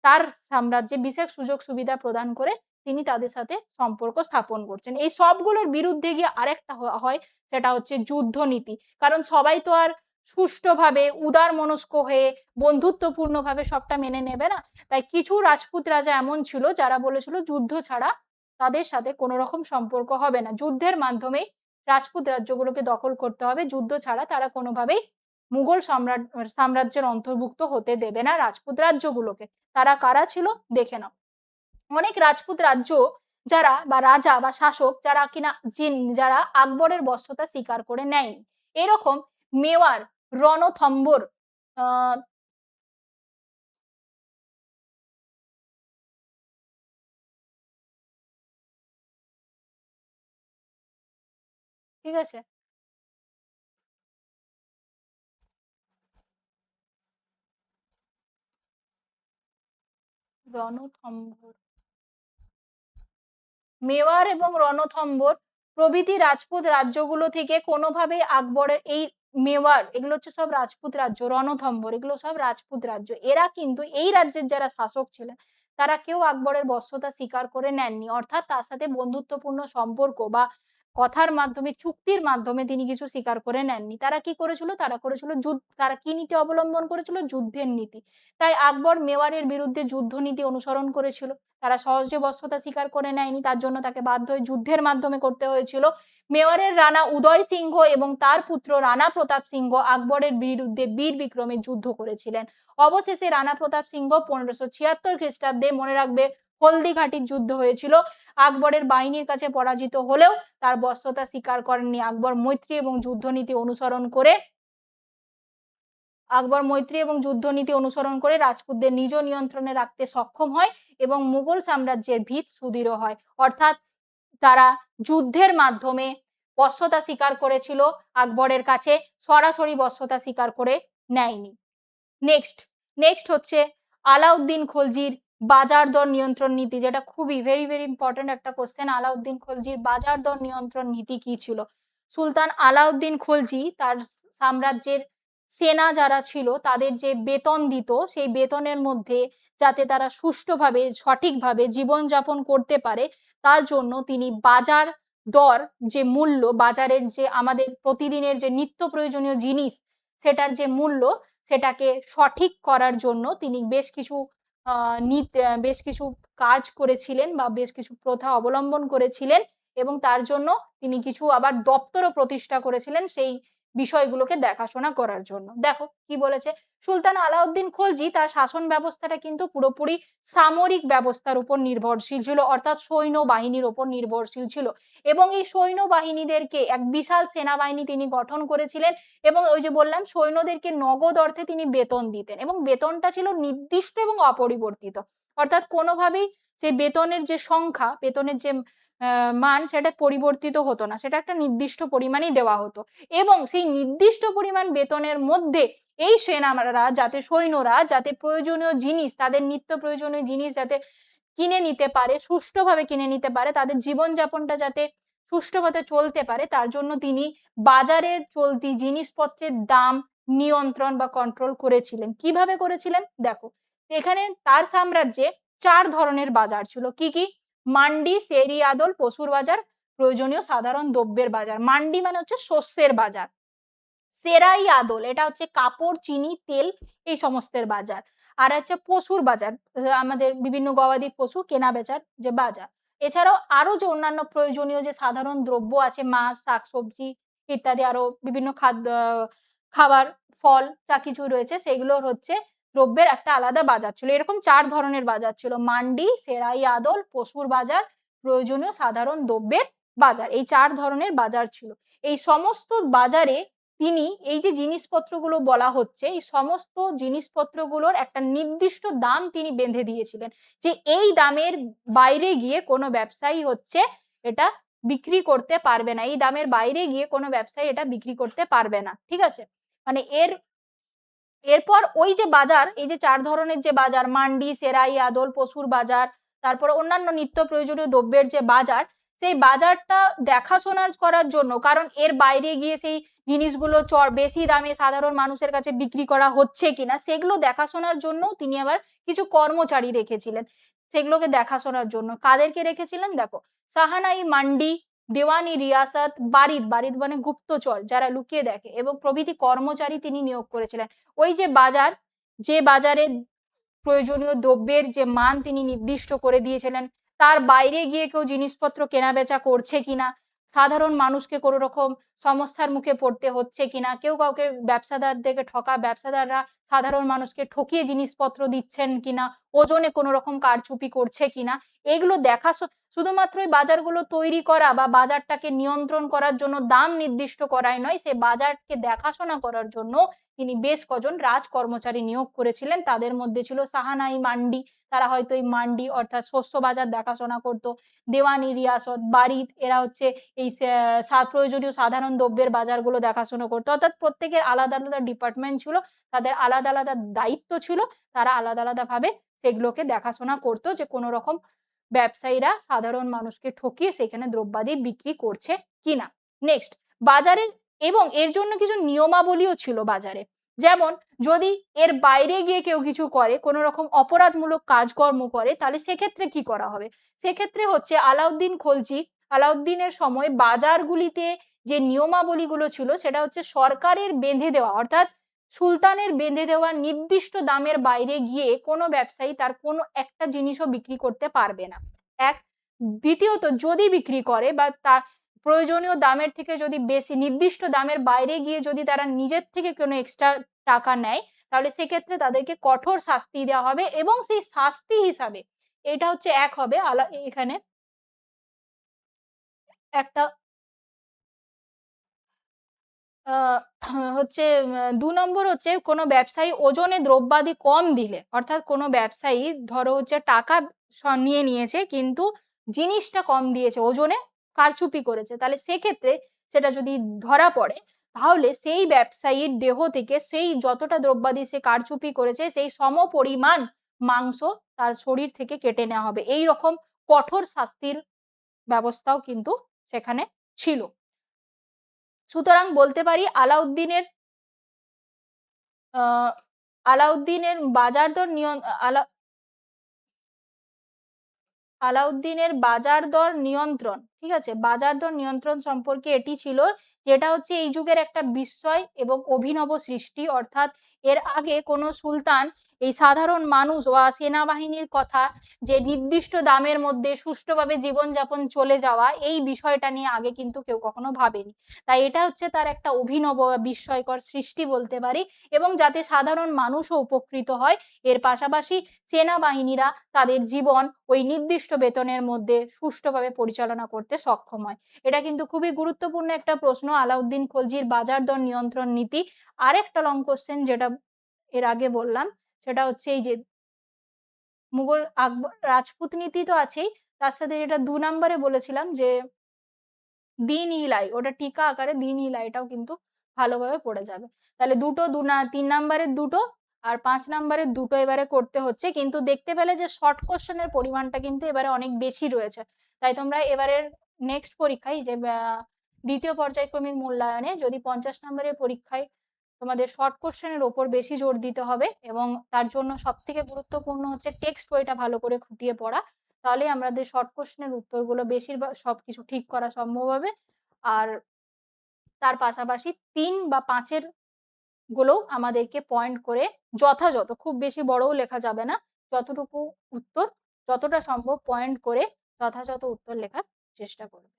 তার সাম্রাজ্যে বিশেষ সুযোগ সুবিধা প্রদান করে তিনি তাদের সাথে সম্পর্ক স্থাপন করছেন। এই সবগুলোর বিরুদ্ধে গিয়ে আরেকটা হয়, সেটা হচ্ছে যুদ্ধনীতি। কারণ সবাই তো আর সুষ্ঠুভাবে উদার মনস্ক হয়ে বন্ধুত্বপূর্ণভাবে সবটা মেনে নেবে না। তাই কিছু রাজপুত রাজা এমন ছিল যারা বলেছিল যুদ্ধ ছাড়া তাদের সাথে কোনো রকম সম্পর্ক হবে না, যুদ্ধের মাধ্যমেই রাজপুত রাজ্যগুলোকে দখল করতে হবে, যুদ্ধ ছাড়া তারা কোনোভাবেই মুঘল সাম্রাজ্যের অন্তর্ভুক্ত হতে দেবে না রাজপুত রাজ্যগুলোকে। তারা কারা ছিল দেখে নাও। অনেক রাজপুত রাজ্য রাজা বা শাসক যারা আকবরের বশ্যতা স্বীকার করে নেয়নি। এরকম মেওয়ার, রণথম্বর, ঠিক আছে, রণথম্বর, মেওয়ার এবং রণথম্বর প্রভৃতি রাজপুত রাজ্যগুলো থেকে কোনোভাবেই আকবরের মেওয়ার এগুলো হচ্ছে সব রাজপুত রাজ্য, রণথম্বর এগুলো সব রাজপুত রাজ্য, এরা কিন্তু এই রাজ্যের যারা শাসক ছিলেন তারা কেউ আকবরের বশ্যতা স্বীকার করে নেননি। অর্থাৎ তার সাথে বন্ধুত্বপূর্ণ সম্পর্ক বা কথার মাধ্যমে চুক্তির মাধ্যমে তিনি কিছু স্বীকার করে নেননি। তারা কি করেছিল? তারা কি নীতি অবলম্বন করেছিল? যুদ্ধের নীতি। তাই আকবর মেওয়ারের বিরুদ্ধে যুদ্ধ নীতি অনুসরণ করেছিল। তারা সহজে বশ্যতা স্বীকার করে নেয়নি, তার জন্য তাকে বাধ্য হয়ে যুদ্ধের মাধ্যমে করতে হয়েছিল। মেওয়ারের রানা উদয় সিংহ এবং তার পুত্র রানা প্রতাপ সিংহ আকবরের বিরুদ্ধে বীর বিক্রমে যুদ্ধ করেছিলেন। অবশেষে রানা প্রতাপ সিংহ 1576 খ্রিস্টাব্দে, মনে রাখবে, হলদিঘাটির যুদ্ধ হয়েছিল, আকবরের বাহিনীর কাছে পরাজিত হলেও তার বশ্যতা স্বীকার করেননি। আকবর মৈত্রী এবং যুদ্ধনীতি অনুসরণ করে রাজপুতদের নিজ নিয়ন্ত্রণে রাখতে সক্ষম হয় এবং মুঘল সাম্রাজ্যের ভিত সুদৃঢ় হয়। অর্থাৎ তারা যুদ্ধের মাধ্যমে বশ্যতা স্বীকার করেছিল আকবরের কাছে, সরাসরি বশ্যতা স্বীকার করে নেয়নি। নেক্সট হচ্ছে আলাউদ্দিন খলজির বাজার দর নিয়ন্ত্রণ নীতি, যেটা খুবই ভেরি ভেরি ইম্পর্টেন্ট একটা কোশ্চেন। আলাউদ্দিন খলজির বাজার দর নিয়ন্ত্রণ নীতি কি ছিল? সুলতান আলাউদ্দিন খলজি তার সাম্রাজ্যের সেনা যারা ছিল তাদের যে বেতন দিত, সেই বেতনের মধ্যে যাতে তারা সুষ্ঠুভাবে সঠিকভাবে জীবনযাপন করতে পারে তার জন্য তিনি বাজার দর যে মূল্য, বাজারের যে আমাদের প্রতিদিনের যে নিত্য প্রয়োজনীয় জিনিস সেটার যে মূল্য সেটাকে সঠিক করার জন্য তিনি বেশ কিছু কাজ করেছিলেন বা বেশ কিছু প্রথা অবলম্বন করেছিলেন এবং তার জন্য তিনি কিছু আবার দপ্তরও প্রতিষ্ঠা করেছিলেন সেই বিষয়গুলোকে দেখাশোনা করার জন্য। দেখো কি বলেছে, সুলতান আলাউদ্দিন খলজি তার শাসন ব্যবস্থাটা কিন্তু পুরোপুরি সামরিক ব্যবস্থার উপর নির্ভরশীল ছিল, অর্থাৎ সৈন্য বাহিনীর উপর নির্ভরশীল ছিল এবং এই সৈন্য বাহিনীদেরকে এক বিশাল সেনাবাহিনী তিনি গঠন করেছিলেন এবং ওই যে বললাম সৈন্যদেরকে নগদ অর্থে তিনি বেতন দিতেন এবং বেতনটা ছিল নির্দিষ্ট এবং অপরিবর্তিত। অর্থাৎ কোনোভাবেই সেই বেতনের যে সংখ্যা, বেতনের যে মান, সেটা পরিবর্তিত হতো না, সেটা একটা নির্দিষ্ট পরিমাণেই দেওয়া হতো। এবং সেই নির্দিষ্ট পরিমাণ বেতনের মধ্যে এই সেনারা যাতে, সৈন্যরা যাতে প্রয়োজনীয় জিনিস, তাদের নিত্য প্রয়োজনীয় জিনিস যাতে কিনে নিতে পারে, সুষ্ঠুভাবে কিনে নিতে পারে, তাদের জীবনযাপনটা যাতে সুষ্ঠুভাবে চলতে পারে, তার জন্য তিনি বাজারে চলতি জিনিসপত্রের দাম নিয়ন্ত্রণ বা কন্ট্রোল করেছিলেন। কিভাবে করেছিলেন দেখো, এখানে তার সাম্রাজ্যে 4 ধরনের বাজার ছিল। কি কি? মান্ডি, সেরি আদল, পশুর বাজার, প্রয়োজনীয় সাধারণ দ্রব্যের বাজার। মান্ডি মানে হচ্ছে শস্যের বাজার। সেরাই আদল এটা হচ্ছে কাপড়, চিনি, তেল, এই সমস্তের বাজার। আর হচ্ছে পশুর বাজার, আমাদের বিভিন্ন গবাদি পশু কেনা বেচার যে বাজার। এছাড়াও আরো যে অন্যান্য প্রয়োজনীয় যে সাধারণ দ্রব্য আছে, মাছ, শাকসবজি ইত্যাদি আরো বিভিন্ন খাদ্য, খাবার, ফল যা কিছু রয়েছে, সেগুলোর হচ্ছে দ্রব্যের একটা আলাদা বাজার ছিল। এরকম 4 ধরনের বাজার ছিল: মান্ডি, সেরাই আদল, পশুর বাজার, প্রয়োজনীয় সাধারণ দ্রব্যের বাজার। এই 4 ধরনের বাজার ছিল। এই সমস্ত বাজারে তিনি এই যে জিনিসপত্রগুলো বলা হচ্ছে, এই সমস্ত জিনিসপত্রগুলোর একটা নির্দিষ্ট দাম তিনি বেঁধে দিয়েছিলেন, যে এই দামের বাইরে গিয়ে কোনো ব্যবসায়ী হচ্ছে এটা বিক্রি করতে পারবে না, এই দামের বাইরে গিয়ে কোনো ব্যবসায়ী এটা বিক্রি করতে পারবে না। ঠিক আছে? মানে এরপর ওই যে বাজার, এই যে 4 ধরনের যে বাজার, মান্ডি, সেরাই আদল, পশুর বাজার, তারপরে অন্যান্য নিত্য প্রয়োজনীয় দ্রব্যের যে বাজার, সেই বাজারটা দেখাশোনা করার জন্য, কারণ এর বাইরে গিয়ে সেই জিনিসগুলো বেশি দামে সাধারণ মানুষের কাছে বিক্রি করা হচ্ছে কিনা, সেগুলো দেখাশোনার জন্য তিনি আবার কিছু কর্মচারী রেখেছিলেন। সেগুলোকে দেখাশোনার জন্য কাদেরকে রেখেছিলেন দেখো, সাহানাই মান্ডি, দেওয়ানি রিয়াসত, বারিদ, বারিদ মানে গুপ্তচর যারা লুকিয়ে দেখে, এবং প্রভৃতি কর্মচারী তিনি নিয়োগ করেছিলেন। ওই যে বাজার, যে বাজারে প্রয়োজনীয় দ্রব্যের যে মান তিনি নির্দিষ্ট করে দিয়েছিলেন, তার বাইরে গিয়ে কেউ জিনিসপত্র কেনা বেচা করছে কিনা, সাধারণ মানুষকে কোনো রকম সমস্যার মুখে পড়তে হচ্ছে কিনা, কেউ কাউকে ব্যবসাদারদেরকে ব্যবসাদাররা সাধারণ মানুষকে ঠকিয়ে জিনিসপত্র দিচ্ছেন কিনা, ওজনে কোনো রকম কারচুপি করছে কিনা, এগুলো দেখা শুধুমাত্র এই বাজারগুলো তৈরি করা বা বাজারটাকে নিয়ন্ত্রণ করার জন্য দাম নির্দিষ্ট করাই নয়, সে বাজারকে দেখাশোনা করার জন্য তিনি বেশ কজন রাজ কর্মচারী নিয়োগ করেছিলেন। তাদের মধ্যে ছিল সাহানাই মান্ডি, তারা হয়তো এই মান্ডি অর্থাৎ শস্য বাজার দেখাশোনা করত। দেওয়ানি রিয়াসত, বারিদ, এরা হচ্ছে এই প্রয়োজনীয় সাধারণ দ্রব্যের বাজারগুলো দেখাশোনা করতো। অর্থাৎ প্রত্যেকের আলাদা আলাদা ডিপার্টমেন্ট ছিল, তাদের আলাদা আলাদা দায়িত্ব ছিল, তারা আলাদা আলাদা ভাবে সেগুলোকে দেখাশোনা করতো যে কোনো রকম ব্যবসায়ীরা সাধারণ মানুষকে ঠকিয়ে সেখানে দ্রব্যাদি বিক্রি করছে কিনা। নেক্সট, বাজারে এবং এর জন্য কিছু নিয়মাবলীও ছিল বাজারে। যেমন যদি এর বাইরে গিয়ে কেউ কিছু করে, কোনো রকম অপরাধমূলক কাজকর্ম করে, তাহলে সেক্ষেত্রে কি করা হবে? সেক্ষেত্রে হচ্ছে আলাউদ্দিন খলজি, আলাউদ্দিনের সময় বাজারগুলিতে যে নিয়মাবলীগুলো ছিল, সেটা হচ্ছে সরকারের বেঁধে দেওয়া, অর্থাৎ সুলতানের বেঁধে দেওয়া নির্দিষ্ট দামের বাইরে গিয়ে কোনো ব্যবসায়ী তার কোনো একটা জিনিসও বিক্রি করতে পারবে না। এক, দ্বিতীয়ত যদি বিক্রি করে বা তার প্রয়োজনীয় দামের থেকে যদি বেশি, নির্দিষ্ট দামের বাইরে গিয়ে যদি তারা নিজের থেকে কোনো এক্সট্রা টাকা নেয়, তাহলে সেক্ষেত্রে তাদেরকে কঠোর শাস্তি দেওয়া হবে। এবং সেই শাস্তি হিসাবে এটা হচ্ছে এক হবে এখানে একটা হচ্ছে ২ নম্বর হচ্ছে কোনো ব্যবসায়ী ওজনে দ্রব্যাদি কম দিলে, অর্থাৎ কোনো ব্যবসায়ী ধরো হচ্ছে টাকা নিয়ে নিয়েছে কিন্তু জিনিসটা কম দিয়েছে, ওজনে কারচুপি করেছে, তাহলে সেক্ষেত্রে সেটা যদি ধরা পড়ে, তাহলে সেই ব্যবসায়ীর দেহ থেকে সেই যতটা দ্রব্যাদি সে কারচুপি করেছে সেই সমপরিমাণ মাংস তার শরীর থেকে কেটে নেওয়া হবে। এই রকম কঠোর শাস্তির ব্যবস্থাও কিন্তু সেখানে ছিল। সুতরাং বলতে পারি আলাউদ্দিনের বাজার দর আলাউদ্দিনের বাজার দর নিয়ন্ত্রণ, ঠিক আছে, বাজার দর নিয়ন্ত্রণ সম্পর্কে এটি ছিল, যেটা হচ্ছে এই যুগের একটা বিস্ময় এবং অভিনব সৃষ্টি। অর্থাৎ এর আগে কোনো সুলতান এই সাধারণ মানুষ বা সেনাবাহিনীর কথা, যে নির্দিষ্ট দামের মধ্যে সুষ্ঠুভাবে জীবনযাপন চলে যাওয়া, এই বিষয়টা নিয়ে আগে কিন্তু কেউ কখনো ভাবেনি। তাই এটা হচ্ছে তার একটা অভিনব বা বিস্ময়কর সৃষ্টি বলতে পারি। এবং যাতে সাধারণ মানুষও উপকৃত হয়, এর পাশাপাশি সেনাবাহিনীরা তাদের জীবন ওই নির্দিষ্ট বেতনের মধ্যে সুষ্ঠুভাবে পরিচালনা করতে সক্ষম হয়। এটা কিন্তু খুবই গুরুত্বপূর্ণ একটা প্রশ্ন, আলাউদ্দিন খলজির বাজার দর নিয়ন্ত্রণ নীতি। আরেকটা লং কোশ্চেন যেটা এর আগে বললাম, সেটা হচ্ছে এই যে মুঘল আকবর রাজপুত নীতি তো আছেই, তার সাথে যেটা ২ নাম্বারে বলেছিলাম যে দিন ইলাই, ওটা টিকা আকারে দিন ইলাইটাও কিন্তু ভালোভাবে পড়ে যাবে। তাহলে ৩ নাম্বারের ২টো আর ৫ নাম্বারের ২টো এবারে করতে হচ্ছে। কিন্তু দেখতে পেলে যে শর্ট কোয়েশ্চেনের পরিমাণটা কিন্তু এবারে অনেক বেশি রয়েছে। তাই তোমরা এবারের নেক্সট পরীক্ষায় যে ২য় পর্যায়ক্রমিক মূল্যায়নে যদি ৫০ নাম্বারের পরীক্ষায় তোমাদের শর্ট কোয়েশ্চেনের ওপর বেশি জোর দিতে হবে, এবং তার জন্য সবথেকে গুরুত্বপূর্ণ হচ্ছে টেক্সট বইটা ভালো করে খুঁটিয়ে পড়া। তাহলেই আমাদের শর্ট কোয়েশ্চেনের উত্তরগুলো বেশিরভাগ সবকিছু ঠিক করা সম্ভব হবে। আর তার পাশাপাশি ৩ বা ৫ এর গুলোও আমাদেরকে পয়েন্ট করে যথাযথ, খুব বেশি বড়ও লেখা যাবে না, যতটুকু উত্তর যতটা সম্ভব পয়েন্ট করে যথাযথ উত্তর লেখার চেষ্টা করবে।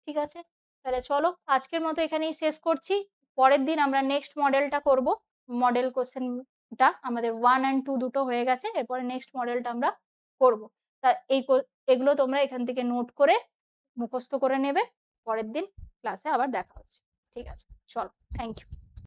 ঠিক আছে? তাহলে চলো আজকের মতো এখানেই শেষ করছি। পরের দিন আমরা নেক্সট মডেলটা করব। মডেল কোয়েশ্চেনটা আমাদের 1 অ্যান্ড 2 দুটো হয়ে গেছে। এরপরে নেক্সট মডেলটা আমরা করব। তা এগুলো তোমরা এখান থেকে নোট করে মুখস্থ করে নেবে। পরের দিন ক্লাসে আবার দেখা হচ্ছে। ঠিক আছে? চলো। Thank you.